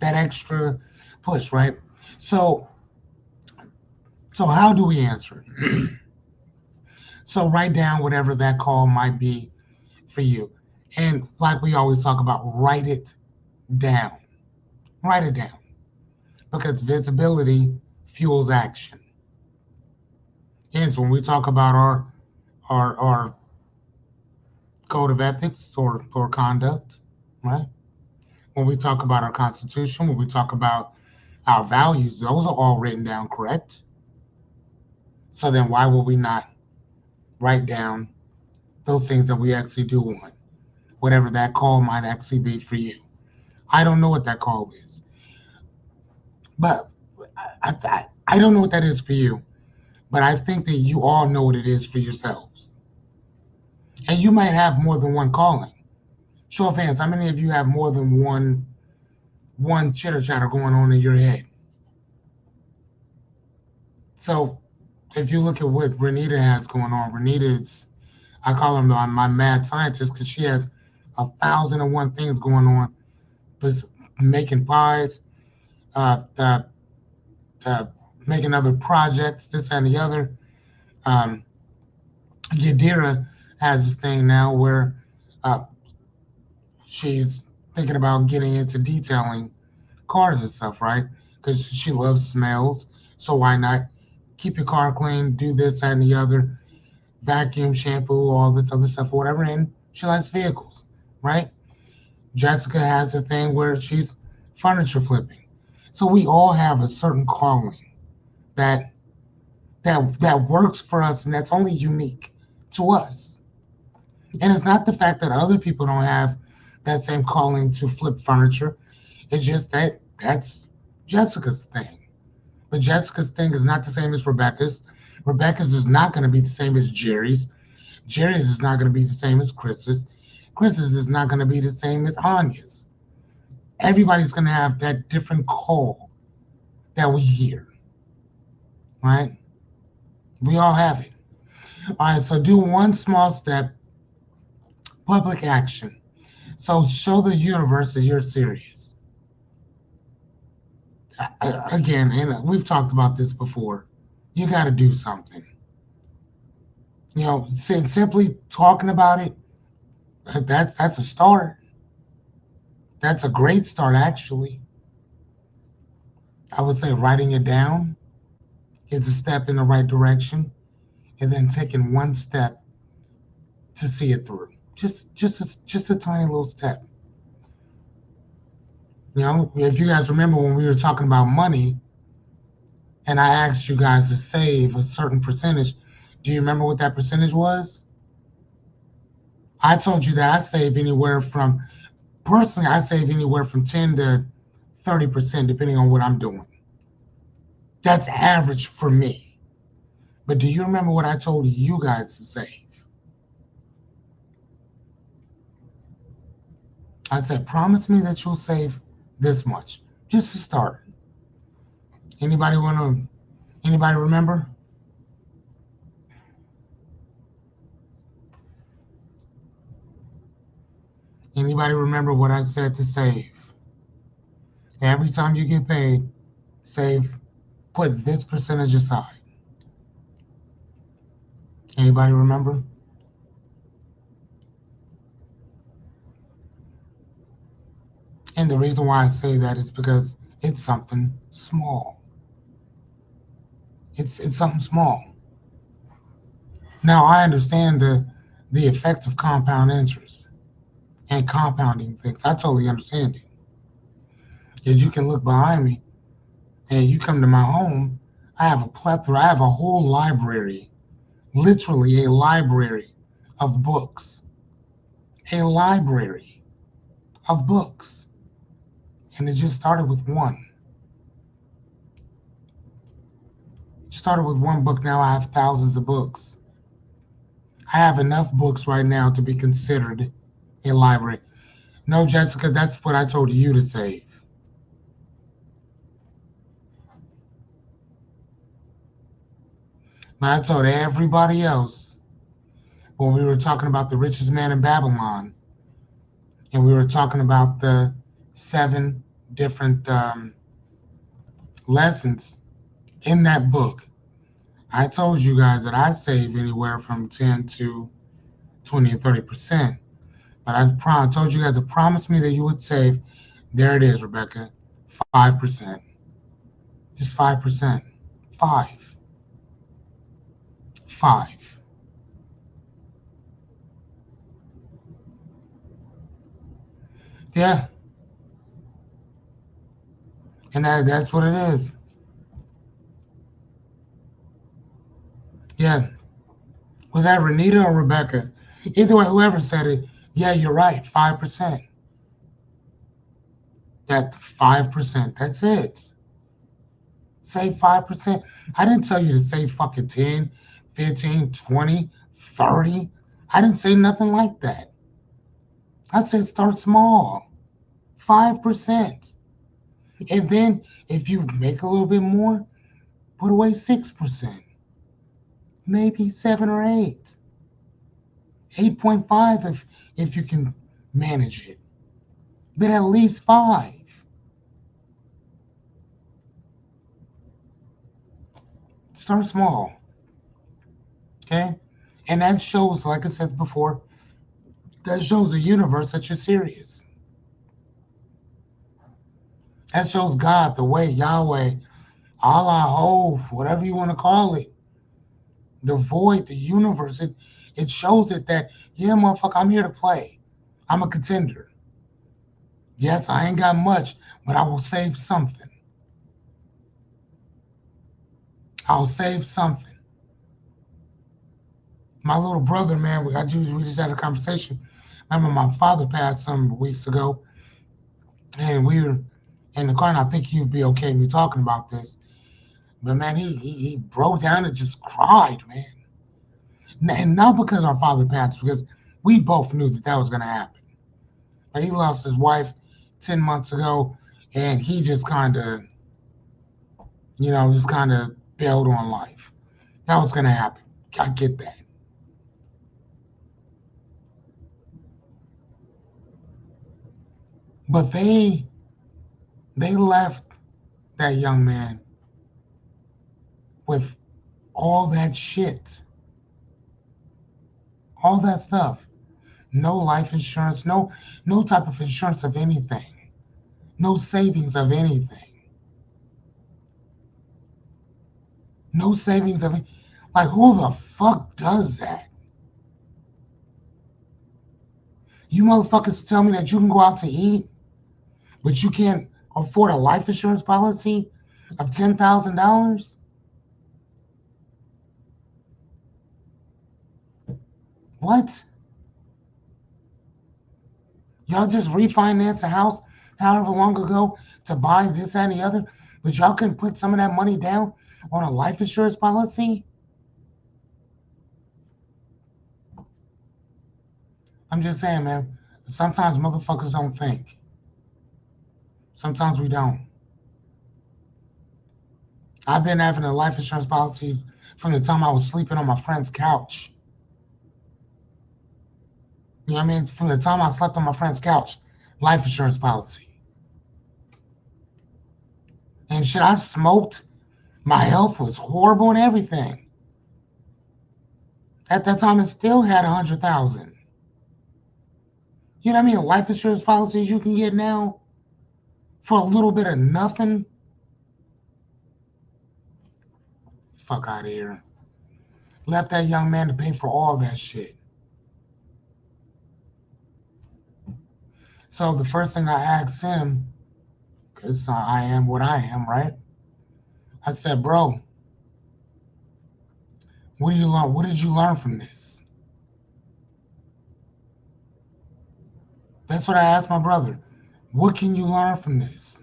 extra push, right? So, so how do we answer it? So write down whatever that call might be for you. And like we always talk about, write it down. Write it down. Because visibility fuels action. Hence, when we talk about our code of ethics or conduct, right? When we talk about our Constitution, when we talk about our values, those are all written down, correct? So then why will we not write down those things that we actually do want, whatever that call might actually be for you? I don't know what that call is, but I don't know what that is for you, but I think that you all know what it is for yourselves. And you might have more than one calling. Show of hands, how many of you have more than one chitter chatter going on in your head? So if you look at what Renita has going on, Renita's, I call her my mad scientist because she has 1,001 things going on, making pies, uh, making other projects, this and the other. Yadira has this thing now where she's thinking about getting into detailing cars and stuff, right? Because she loves smells. So why not keep your car clean, do this and the other, vacuum, shampoo, all this other stuff, or whatever. And she likes vehicles, right? Jessica has a thing where she's furniture flipping. So we all have a certain calling that works for us, and that's only unique to us. And it's not the fact that other people don't have that same calling to flip furniture. It's just that that's Jessica's thing. But Jessica's thing is not the same as Rebecca's. Rebecca's is not going to be the same as Jerry's. Jerry's is not going to be the same as Chris's. Chris's is not going to be the same as Anya's. Everybody's going to have that different call that we hear, right? We all have it. All right, so do one small step, public action. So show the universe that you're serious. Again, and we've talked about this before. You got to do something. You know, simply talking about it, that's a start. That's a great start, actually. I would say writing it down is a step in the right direction, and then taking one step to see it through. Just a tiny little step. You know, if you guys remember when we were talking about money, and I asked you guys to save a certain percentage, do you remember what that percentage was? I told you that I save anywhere from, personally, I save anywhere from 10 to 30%, depending on what I'm doing. That's average for me. But do you remember what I told you guys to save? I said, promise me that you'll save this much, just to start. Anybody remember? Anybody remember what I said to save? Every time you get paid, save, put this percentage aside. Anybody remember? And the reason why I say that is because it's something small. It's something small. Now I understand the effect of compound interest and compounding things. I totally understand it. As you can look behind me and you come to my home, I have a plethora, I have a whole library, literally a library of books. A library of books. And it just started with one. It started with one book. Now I have thousands of books. I have enough books right now to be considered a library. No, Jessica, that's what I told you to save. But I told everybody else when we were talking about the richest man in Babylon, and we were talking about the 7 different lessons in that book. I told you guys that I save anywhere from 10 to 20 or 30%. But I told you guys to promise me that you would save. There it is, Rebecca. 5%. Just 5%. 5. 5. Yeah. And that's what it is. Yeah. Was that Renita or Rebecca? Either way, whoever said it, yeah, you're right. 5%. That 5%. That's it. Save 5%. I didn't tell you to save fucking 10, 15, 20, 30. I didn't say nothing like that. I said start small. 5%. And then if you make a little bit more, put away 6%. Maybe 7 or 8. 8.5 if you can manage it. But at least 5. Start small. Okay? And that shows, like I said before, that shows the universe that you're serious. That shows God, the way, Yahweh, Allah, Hov, whatever you want to call it. The void, the universe. It shows it that, yeah, motherfucker, I'm here to play. I'm a contender. Yes, I ain't got much, but I will save something. I'll save something. My little brother, man, we just had a conversation. I remember my father passed some weeks ago, and we were in the car, and I think he'd be okay with me talking about this. But man, he broke down and just cried, man. And not because our father passed, because we both knew that was going to happen. But he lost his wife 10 months ago, and he just kind of, just kind of bailed on life. That was going to happen. I get that. But they left that young man with all that shit, all that stuff. No life insurance, no type of insurance of anything, no savings of anything, no savings of like who the fuck does that? You motherfuckers tell me that you can go out to eat, but you can't afford a life insurance policy of $10,000? What? Y'all just refinance a house however long ago to buy this and the other, but y'all can put some of that money down on a life insurance policy? I'm just saying, man. Sometimes motherfuckers don't think. Sometimes we don't. I've been having a life insurance policy from the time I was sleeping on my friend's couch. You know what I mean? From the time I slept on my friend's couch, life insurance policy. And shit, I smoked. My health was horrible and everything. At that time, it still had 100,000. You know what I mean? Life insurance policies you can get now for a little bit of nothing. Fuck out of here. Left that young man to pay for all that shit. So the first thing I asked him, because I am what I am, right? I said, bro, what do you learn? What did you learn from this? That's what I asked my brother. What can you learn from this?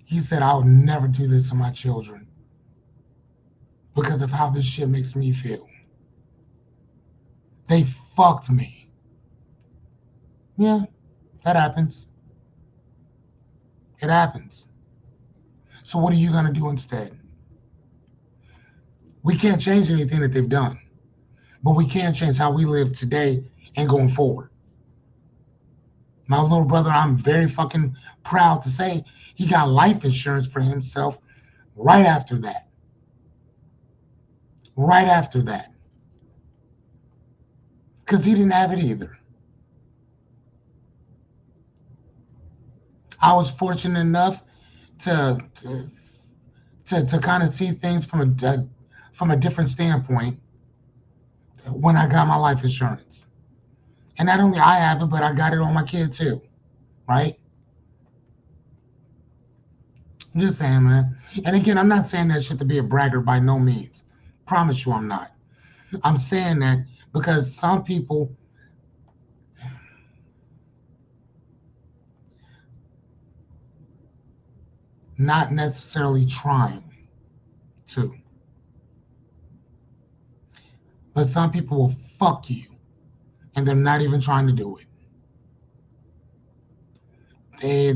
He said, I would never do this to my children because of how this shit makes me feel. They fucked me. Yeah, that happens. It happens. So what are you going to do instead? We can't change anything that they've done, but we can change how we live today and going forward. My little brother, I'm very fucking proud to say he got life insurance for himself right after that. Right after that. Because he didn't have it either. I was fortunate enough to kind of see things from a different standpoint when I got my life insurance. And not only I have it, but I got it on my kid too, right? I'm just saying, man. And again, I'm not saying that shit to be a bragger by no means. Promise you I'm not. I'm saying that because some people not necessarily trying to, but some people will fuck you and they're not even trying to do it.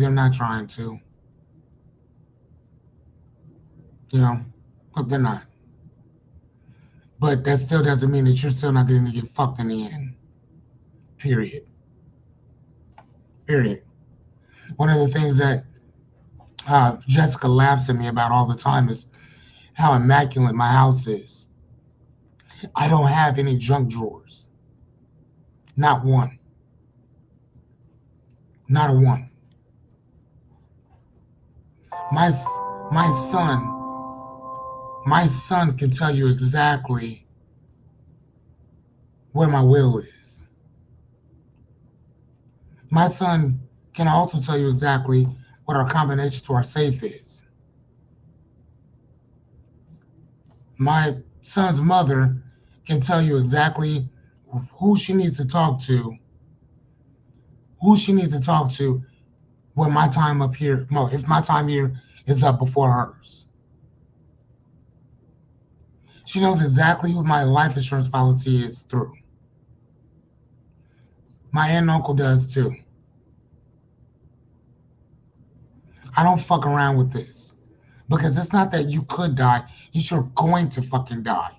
They're not trying to, you know, but they're not. But that still doesn't mean that you're still not going to get fucked in the end. Period. Period. One of the things that Jessica laughs at me about all the time is how immaculate my house is. I don't have any junk drawers. Not one. Not a one. My my son my son can tell you exactly where my will is. My son can also tell you exactly what our combination to our safe is. My son's mother can tell you exactly who she needs to talk to, when my time up here, no, if my time here is up before hers. She knows exactly who my life insurance policy is through. My aunt and uncle does too. I don't fuck around with this because it's not that you could die, you're going to fucking die.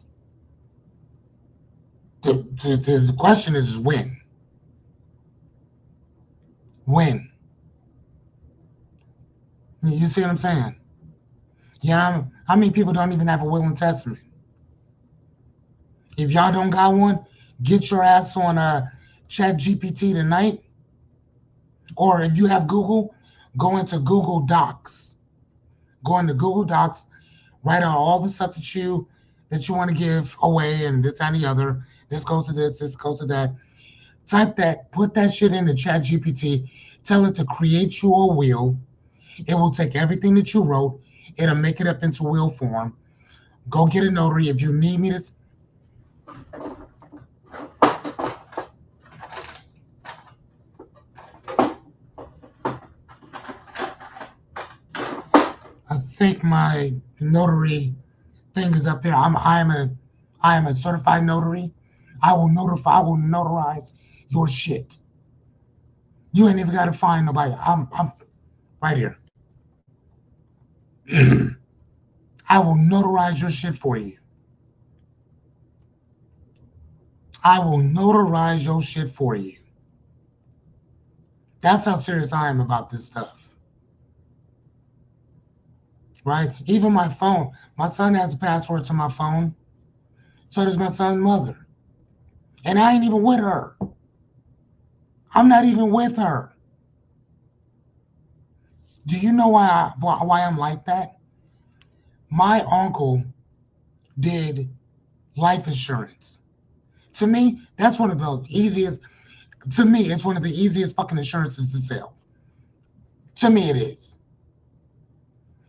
The question is when. When? You see what I'm saying? Yeah, how many people don't even have a will and testament? If y'all don't got one, get your ass on Chat GPT tonight. Or if you have Google, go into Google Docs. Go into Google Docs, write out all the stuff that you want to give away and this and the other. This goes to this goes to that. Type that, put that shit into Chat GPT, tell it to create you a will. It will take everything that you wrote, it'll make it up into will form. Go get a notary if you need me to. think my notary thing is up there. I am a certified notary. I will notarize your shit. You ain't even gotta find nobody. I'm right here. I will notarize your shit for you. I will notarize your shit for you. That's how serious I am about this stuff. Right? Even my phone. My son has a password to my phone. So does my son's mother. And I ain't even with her. I'm not even with her. Do you know why I'm like that? My uncle did life insurance. To me, that's one of the easiest. To me, it's one of the easiest fucking insurances to sell. To me, it is.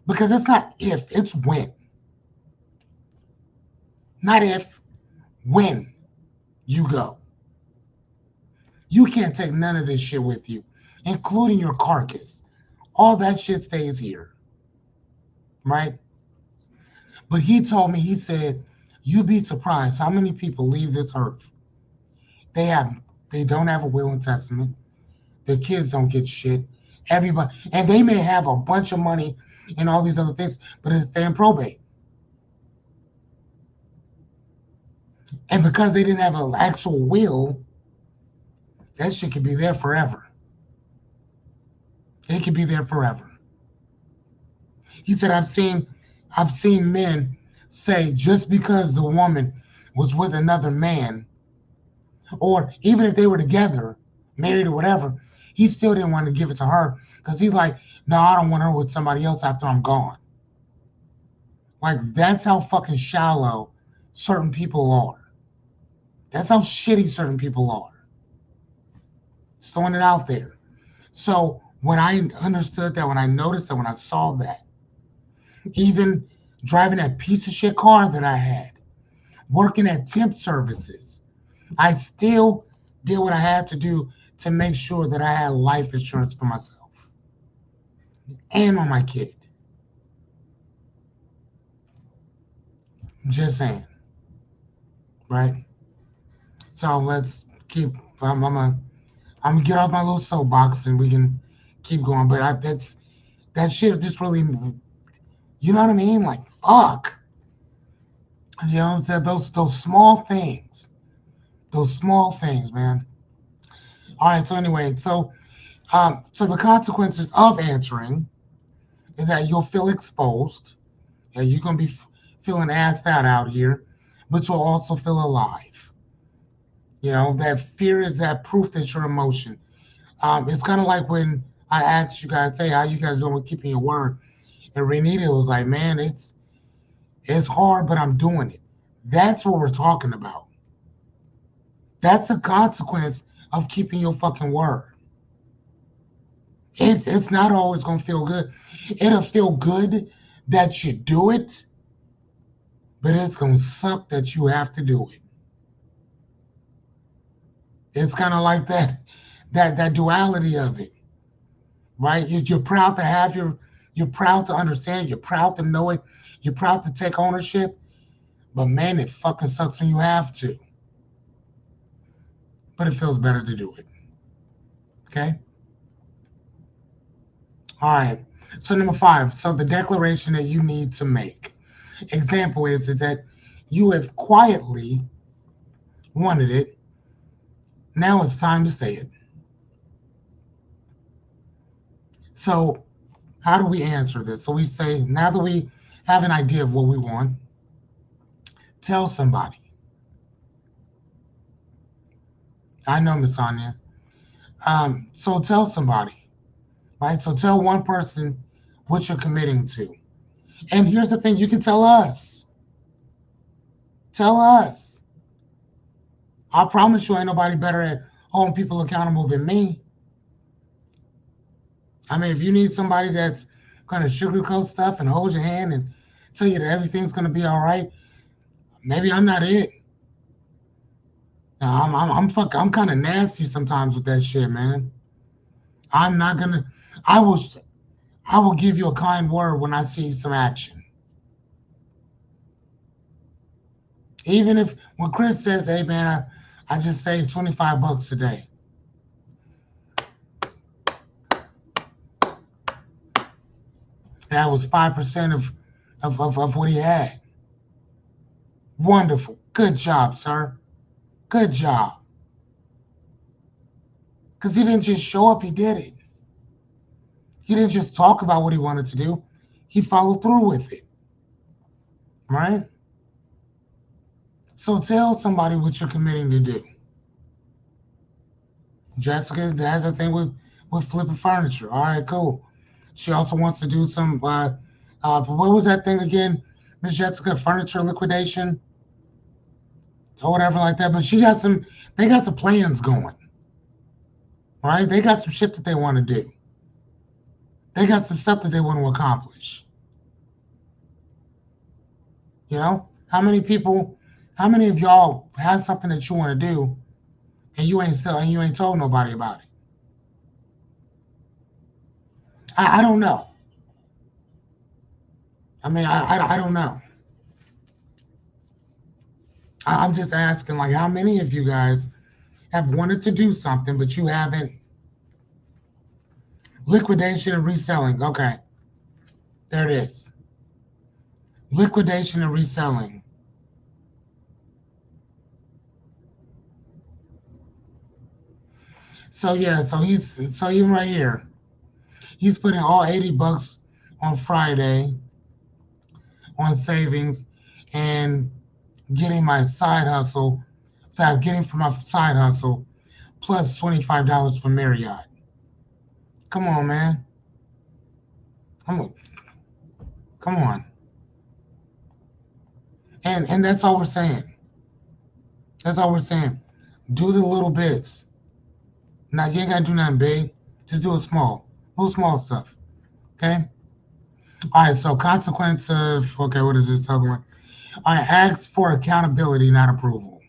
Because it's not if, it's when. Not if, when you go. You can't take none of this shit with you, including your carcass. All that shit stays here. Right? But he told me, he said, you'd be surprised how many people leave this earth. They don't have a will and testament. Their kids don't get shit. Everybody, and they may have a bunch of money and all these other things, but it's staying probate. And because they didn't have an actual will, that shit could be there forever. It could be there forever. He said, I've seen men say just because the woman was with another man, or even if they were together, married or whatever, he still didn't want to give it to her because he's like, no, I don't want her with somebody else after I'm gone. Like, that's how fucking shallow certain people are. That's how shitty certain people are. Just throwing it out there. So when I understood that, when I noticed that, when I saw that, even driving that piece of shit car that I had, working at temp services, I still did what I had to do to make sure that I had life insurance for myself and on my kid. Just saying. Right? So let's keep, I'm gonna get off my little soapbox and we can keep going. But that shit just really, you know what I mean? Like, fuck. You know what I'm saying? Those small things. Those small things, man. All right, so anyway, so the consequences of answering is that you'll feel exposed, and you're gonna be feeling assed out here, but you'll also feel alive. You know, that fear is that proof that you're emotion. It's kind of like when I asked you guys, hey, how you guys doing with keeping your word? And Renita was like, man, it's hard, but I'm doing it. That's what we're talking about. That's a consequence of keeping your fucking word. It's not always going to feel good. It'll feel good that you do it, but it's going to suck that you have to do it. It's kind of like that duality of it, right? You're proud to have you're proud to understand it. You're proud to know it. You're proud to take ownership. But man, it fucking sucks when you have to. But it feels better to do it. Okay? All right. So number 5. So the declaration that you need to make. Example is that you have quietly wanted it. Now it's time to say it. So how do we answer this? So we say, now that we have an idea of what we want, tell somebody. I know, Miss Anya. So tell somebody, right? So tell one person what you're committing to. And here's the thing, you can tell us. Tell us. I promise you ain't nobody better at holding people accountable than me. I mean, if you need somebody that's going to sugarcoat stuff and hold your hand and tell you that everything's going to be all right, maybe I'm not it. I'm kind of nasty sometimes with that shit, man. I'm not gonna. I will. I will give you a kind word when I see some action. Even if when Chris says, "Hey man, I just saved $25 today," that was 5% of what he had. Wonderful, good job, sir. Good job. Because he didn't just show up; he did it. He didn't just talk about what he wanted to do; he followed through with it. Right? So tell somebody what you're committing to do. Jessica has a thing with flipping furniture. All right, cool. She also wants to do some. What was that thing again, Miss Jessica? Furniture liquidation or whatever like that. But she got some. They got some plans going, right? They got some shit that they want to do. They got some stuff that they want to accomplish. You know, how many people? How many of y'all have something that you want to do and you ain't told nobody about it? I don't know. I mean, I don't know. I'm just asking, like, how many of you guys have wanted to do something, but you haven't? Liquidation and reselling. Okay, there it is. Liquidation and reselling. So yeah, so even right here, he's putting all $80 on Friday on savings and getting my side hustle. So I'm getting from my side hustle plus $25 from Marriott. Come on, man. Come on, come on. And that's all we're saying. That's all we're saying. Do the little bits. Now you ain't gotta do nothing big. Just do it small. Little small stuff. Okay? Alright, so consequence of okay, what is this talking about? Alright, ask for accountability, not approval.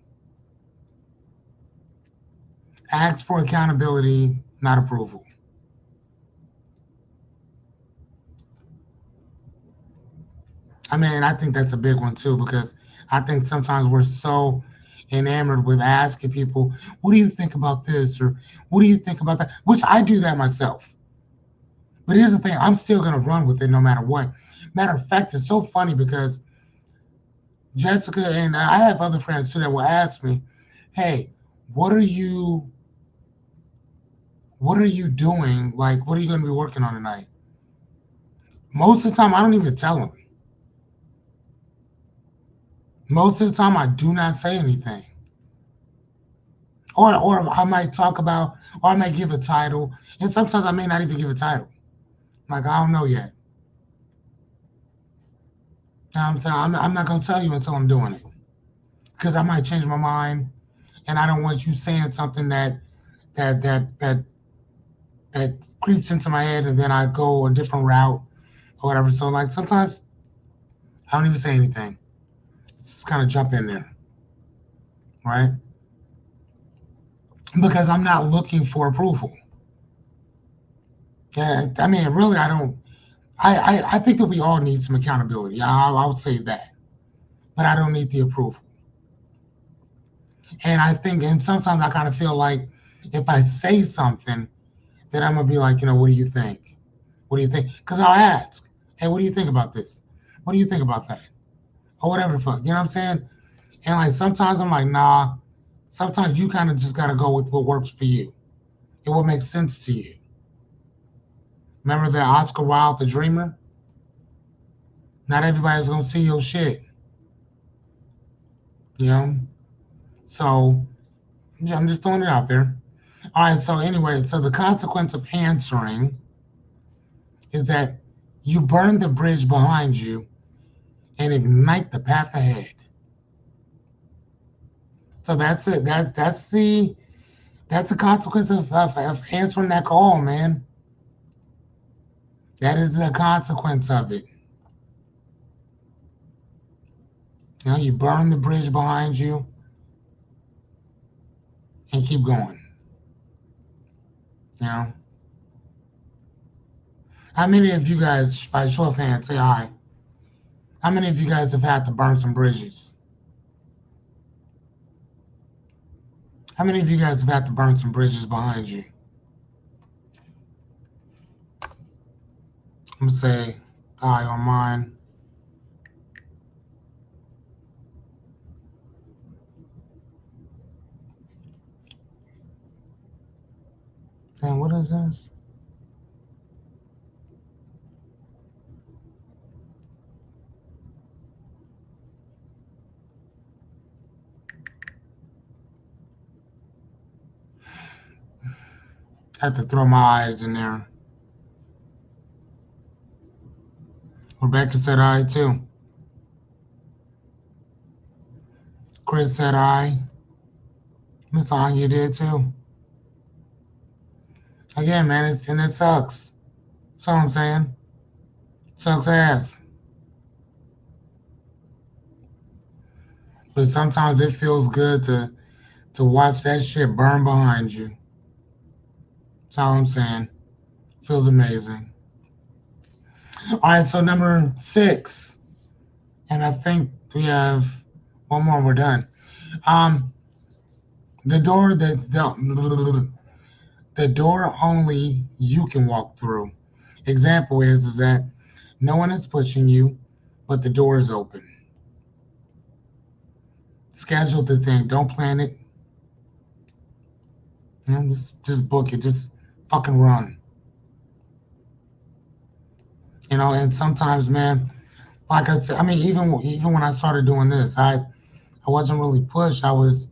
Ask for accountability, not approval. I mean, I think that's a big one too, because I think sometimes we're so enamored with asking people, what do you think about this? Or what do you think about that? Which I do that myself. But here's the thing, I'm still gonna run with it no matter what. Matter of fact, it's so funny because Jessica and I have other friends too that will ask me, "Hey, what are you what are you doing? Like, what are you going to be working on tonight?" Most of the time, I don't even tell them. Most of the time, I do not say anything. Or I might talk about, or I might give a title, and sometimes I may not even give a title. Like, I don't know yet. I'm not going to tell you until I'm doing it, because I might change my mind, and I don't want you saying something that that that that creeps into my head, and then I go a different route or whatever. So like sometimes I don't even say anything. Just kind of jump in there, right? Because I'm not looking for approval. And I mean, really, I don't. I think that we all need some accountability. I would say that, but I don't need the approval. And I think, and sometimes I kind of feel like if I say something, then I'm gonna be like, what do you think? What do you think? Because I'll ask, hey, what do you think about this? What do you think about that? Or whatever the fuck. You know what I'm saying? And like sometimes I'm like, nah. Sometimes you kind of just gotta go with what works for you and what makes sense to you. Remember that Oscar Wilde, The Dreamer? Not everybody's gonna see your shit, you know. So I'm just throwing it out there. All right. So anyway, so the consequence of answering is that you burn the bridge behind you and ignite the path ahead. So that's it. That's the consequence of answering that call, man. That is the consequence of it. You burn the bridge behind you and keep going. You know. How many of you guys, by show of hands, say hi? How many of you guys have had to burn some bridges? How many of you guys have had to burn some bridges behind you? I'm gonna say hi on mine. And what is this? I have to throw my eyes in there. Rebecca said hi too. Chris said hi. Miss Anya did too. Again, man, it sucks. That's all I'm saying. Sucks ass. But sometimes it feels good to watch that shit burn behind you. That's all I'm saying. Feels amazing. All right, so number 6, and I think we have one more. We're done. Um, the door that the door only you can walk through. Example is that no one is pushing you, but the door is open. Schedule the thing. Don't plan it. You know, just book it. Just fucking run. You know, and sometimes, man, like I said, I mean, even when I started doing this, I wasn't really pushed. I was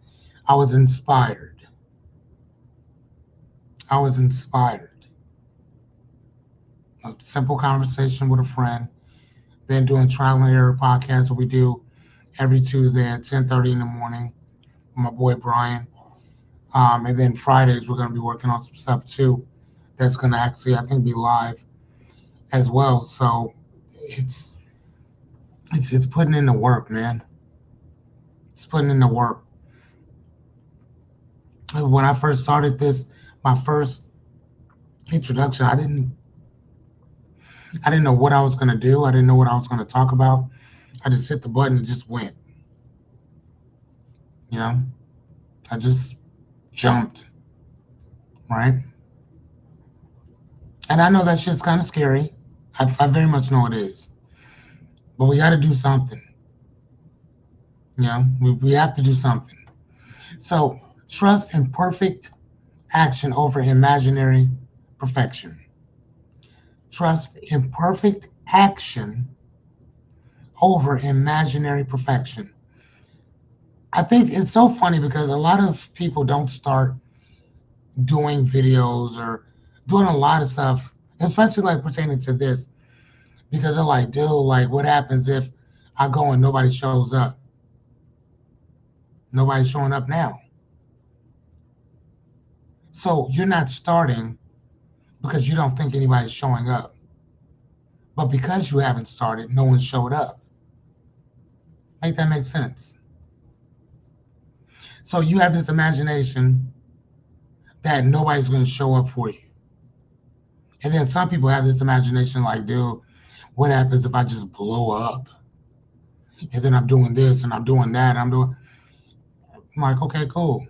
inspired. I was inspired. A simple conversation with a friend, then doing trial and error podcast that we do every Tuesday at 10:30 in the morning with my boy Brian. And then Fridays we're gonna be working on some stuff too. That's gonna actually I think be live as well. So it's it's putting in the work, man. It's putting in the work. When I first started this, my first introduction, I didn't know what I was gonna do. I didn't know what I was gonna talk about. I just hit the button and just went. You know, I just jumped, right? And I know that shit's kind of scary. I very much know it is. But we got to do something. You know, we have to do something. So trust in perfect action over imaginary perfection. Trust in perfect action over imaginary perfection. I think it's so funny because a lot of people don't start doing videos or doing a lot of stuff, especially like pertaining to this, because they're like, dude, like, what happens if I go and nobody shows up? Nobody's showing up now. So you're not starting because you don't think anybody's showing up. But because you haven't started, no one showed up. Make that make sense? So you have this imagination that nobody's going to show up for you. And then some people have this imagination like, dude, what happens if I just blow up? And then I'm doing this and I'm doing that. I'm like, okay, cool.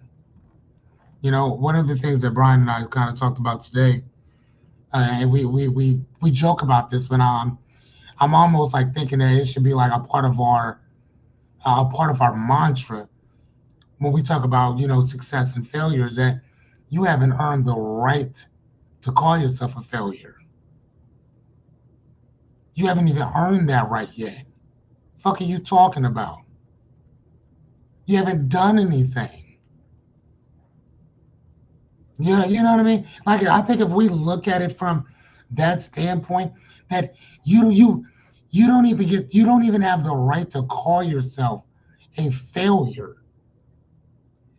You know, one of the things that Brian and I kind of talked about today, and we joke about this, but I'm almost like thinking that it should be like a part of our mantra when we talk about, you know, success and failure, is that you haven't earned the right to call yourself a failure. You haven't even earned that right yet. Fuck are you talking about? You haven't done anything. You know what I mean? Like I think if we look at it from that standpoint, that you you you don't even have the right to call yourself a failure.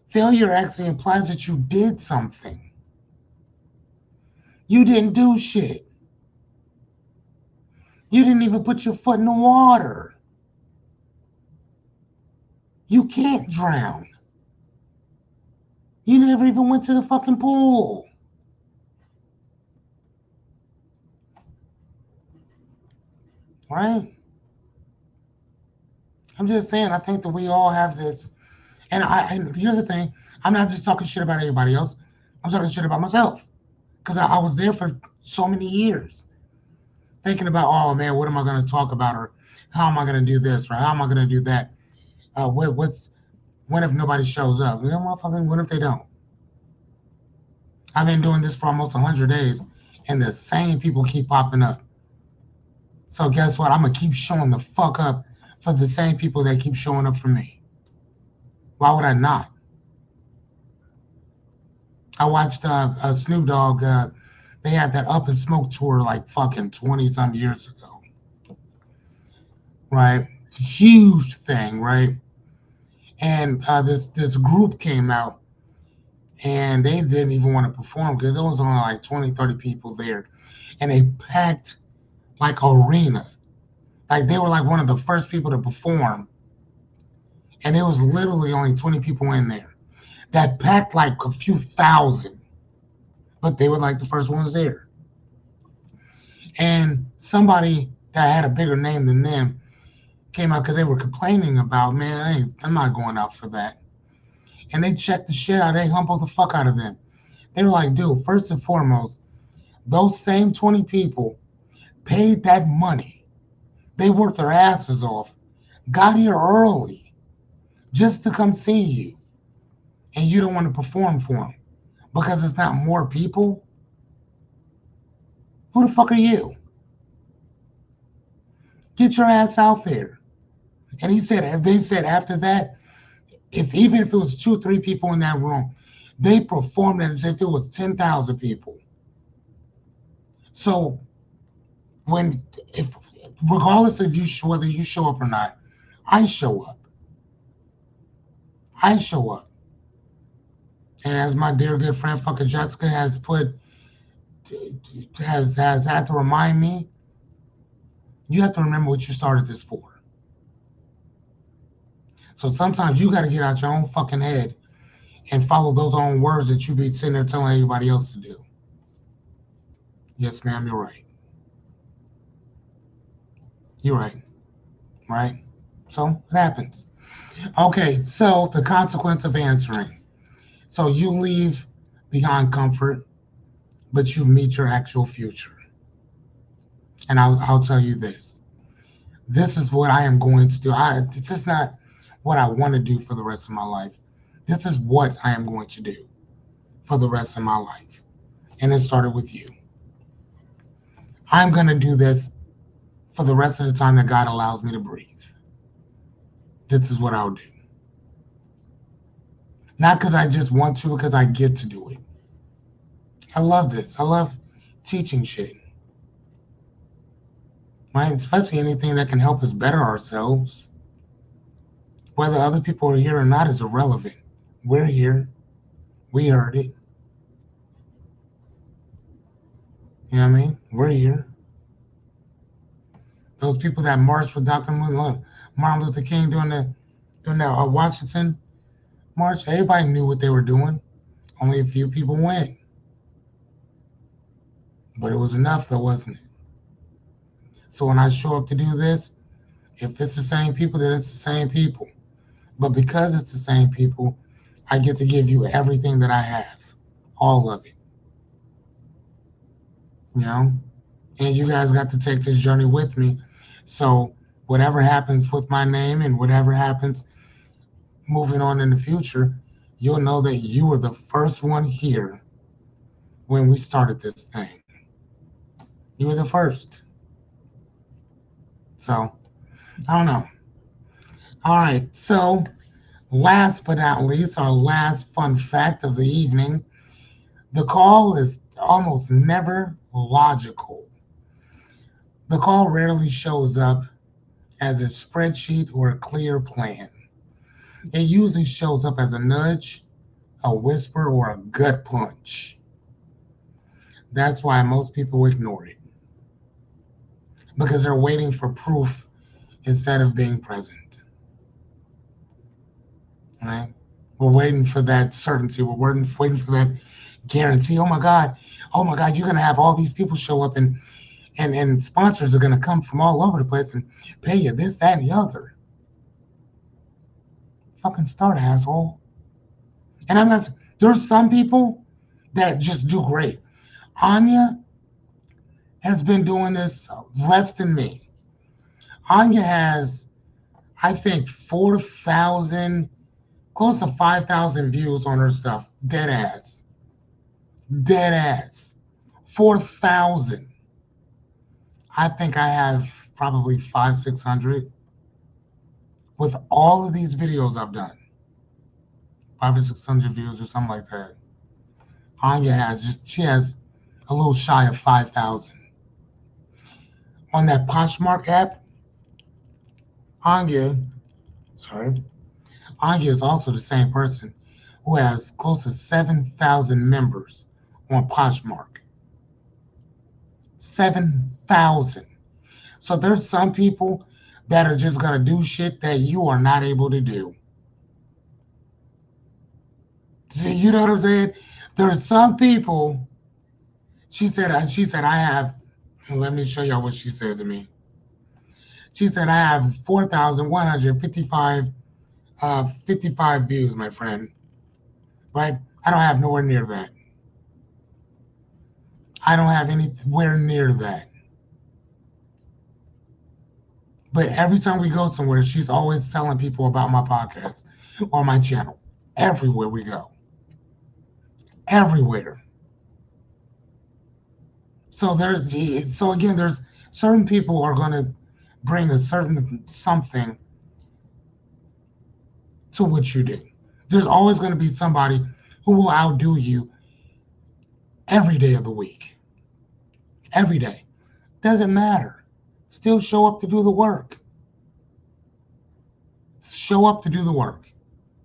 Failure actually implies that you did something. You didn't do shit. You didn't even put your foot in the water. You can't drown. You never even went to the fucking pool. right? I'm just saying, I think that we all have this. And here's the thing, I'm not just talking shit about everybody else. I'm talking shit about myself. Because I was there for so many years. Thinking about, oh man, what am I going to talk about? Or how am I going to do this? Or how am I going to do that? When if nobody shows up? Well, motherfucker, what if they don't? I've been doing this for almost 100 days, and the same people keep popping up. So guess what? I'm going to keep showing the fuck up for the same people that keep showing up for me. Why would I not? I watched Snoop Dogg. They had that Up in Smoke tour like fucking 20 some years ago. Right? Huge thing, right? And this group came out and they didn't even want to perform because there was only like 20, 30 people there. And they packed like arena. Like they were like one of the first people to perform. And it was literally only 20 people in there. That packed like a few thousand. But they were like the first ones there. And somebody that had a bigger name than them came out because they were complaining about, man, I'm not going out for that. And they checked the shit out. They humbled the fuck out of them. They were like, dude, first and foremost, those same 20 people paid that money. They worked their asses off, got here early just to come see you. And you don't want to perform for them because it's not more people. Who the fuck are you? Get your ass out there. And they said after that, even if it was 2 or 3 people in that room, they performed as if it was 10,000 people. So regardless of whether you show up or not, I show up. I show up. And as my dear good friend fucking Jessica has had to remind me, you have to remember what you started this for. So sometimes you got to get out your own fucking head and follow those own words that you be sitting there telling everybody else to do. Yes, ma'am, you're right. You're right. Right? So it happens. Okay, so the consequence of answering. So you leave behind comfort, but you meet your actual future. And I'll tell you this. This is what I am going to do. This is not what I want to do for the rest of my life. This is what I am going to do for the rest of my life. And it started with you. I'm going to do this for the rest of the time that God allows me to breathe. This is what I'll do. Not because I just want to, because I get to do it. I love this. I love teaching shit. Right? Especially anything that can help us better ourselves. Whether other people are here or not is irrelevant. We're here. We heard it. You know what I mean? We're here. Those people that marched with Martin Luther King during that Washington march, everybody knew what they were doing. Only a few people went. But it was enough though, wasn't it? So when I show up to do this, if it's the same people, then it's the same people. But because it's the same people, I get to give you everything that I have. All of it. You know? And you guys got to take this journey with me. So whatever happens with my name and whatever happens moving on in the future, you'll know that you were the first one here when we started this thing. You were the first. So, I don't know. All right. So, last but not least, our last fun fact of the evening, the call is almost never logical. The call rarely shows up as a spreadsheet or a clear plan. It usually shows up as a nudge, a whisper, or a gut punch. That's why most people ignore it. Because they're waiting for proof instead of being present. Right? We're waiting for that certainty. We're waiting for that guarantee. Oh my God, you're going to have all these people show up and And sponsors are going to come from all over the place and pay you this, that, and the other. Fucking start, asshole. And I'm not, there's some people that just do great. Anya has been doing this less than me. Anya has, I think, 4,000, close to 5,000 views on her stuff. Dead ass. Dead ass. 4,000. I think I have probably 600 with all of these videos I've done. 500 or 600 views or something like that. Anya she has a little shy of 5,000. On that Poshmark app, Anya, sorry, Anya is also the same person who has close to 7,000 members on Poshmark. 7,000. So there's some people that are just going to do shit that you are not able to do. You know what I'm saying? There's some people, she said, I have, let me show y'all what she said to me. She said, I have 4,155 55 views, my friend. Right? I don't have nowhere near that. I don't have anywhere near that. But every time we go somewhere, she's always telling people about my podcast or my channel. Everywhere we go. Everywhere. So there's certain people are going to bring a certain something to what you do. There's always going to be somebody who will outdo you every day of the week. Every day. Doesn't matter. Still show up to do the work. Show up to do the work.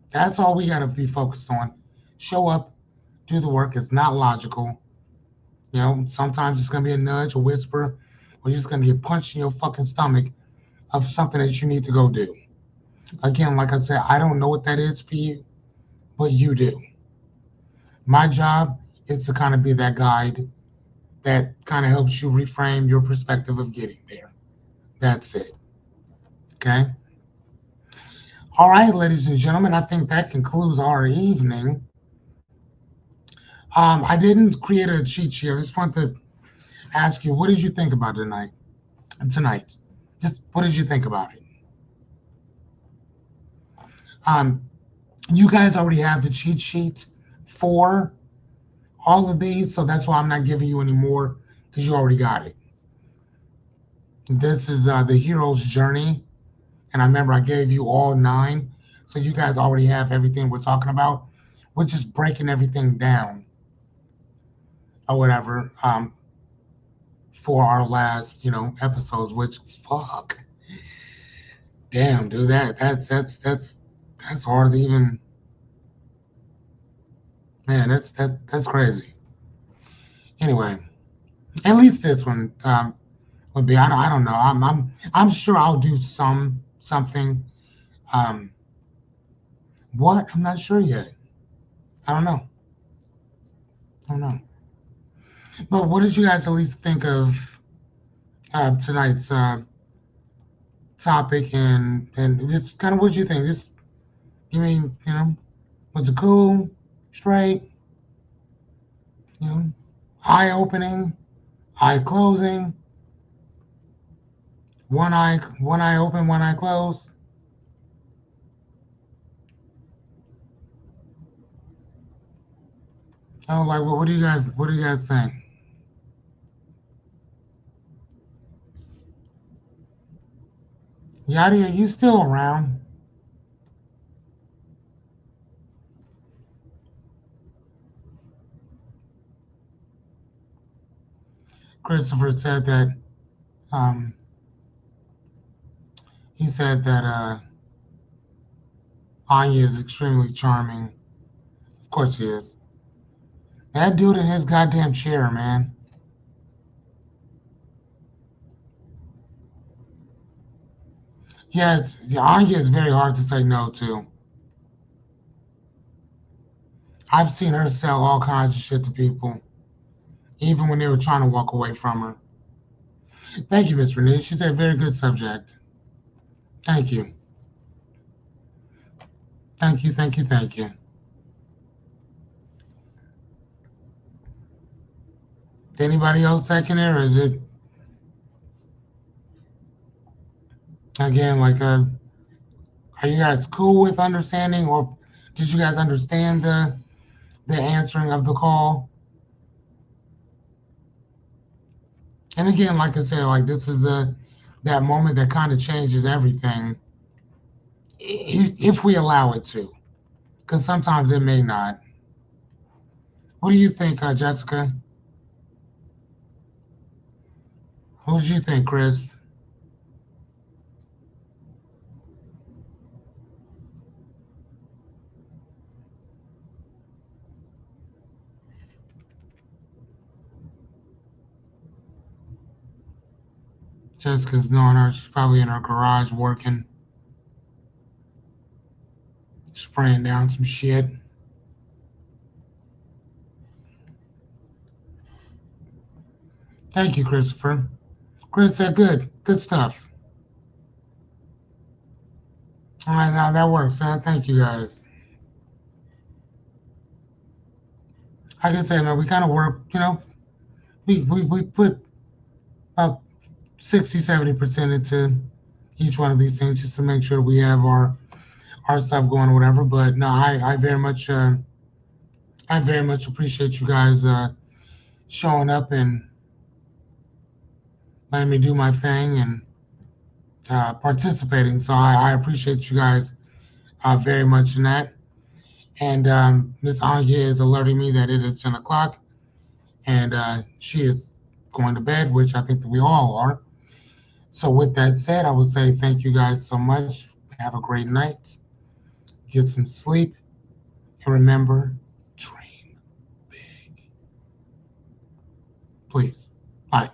That's all we got to be focused on. Show up, do the work. It's not logical. You know, sometimes it's going to be a nudge, a whisper, or you're just going to get punched in your fucking stomach of something that you need to go do. Again, like I said, I don't know what that is for you, but you do. My job is to kind of be that guide that kind of helps you reframe your perspective of getting there. That's it. Okay? All right, ladies and gentlemen, I think that concludes our evening. I didn't create a cheat sheet. I just want to ask you, what did you think about tonight? Just what did you think about it? You guys already have the cheat sheet for all of these, so that's why I'm not giving you any more, because you already got it. This is the hero's journey, and I remember I gave you all 9, so you guys already have everything we're talking about. We're just breaking everything down or whatever for our last, episodes. Which fuck, damn, dude, that's hard to even. Man, that's crazy. Anyway, at least this one would be. I don't know. I'm sure I'll do something. What? I'm not sure yet. I don't know. But what did you guys at least think of tonight's topic and just kind of what did you think? Just give me, was it cool, straight, eye opening, eye closing, one eye open, one eye closed? I was like, well, what do you guys think? Yadi, are you still around? Christopher said that he said that Anya is extremely charming. Of course he is. That dude in his goddamn chair, man. Yeah, Anya is very hard to say no to. I've seen her sell all kinds of shit to people, even when they were trying to walk away from her. Thank you, Miss Renee. She said very good subject. Thank you. Thank you, thank you, thank you. Did anybody else second it, or is it again like are you guys cool with understanding, or did you guys understand the answering of the call? And again, like I said, like this is a that moment that kind of changes everything if we allow it to, because sometimes it may not. What do you think, Jessica? What did you think, Chris? Jessica's knowing her. She's probably in her garage working, spraying down some shit. Thank you, Christopher. Chris said good. Good stuff. All right, now that works, huh? Thank you, guys. Like I said, man, we kind of work, we put about 60, 70% into each one of these things just to make sure we have our stuff going or whatever. But no, I very much appreciate you guys showing up and letting me do my thing and participating. So I appreciate you guys very much in that. And Miss Anya is alerting me that it is 10 o'clock and she is going to bed, which I think that we all are. So with that said, I would say thank you guys so much. Have a great night. Get some sleep. And remember, dream big. Please. Bye.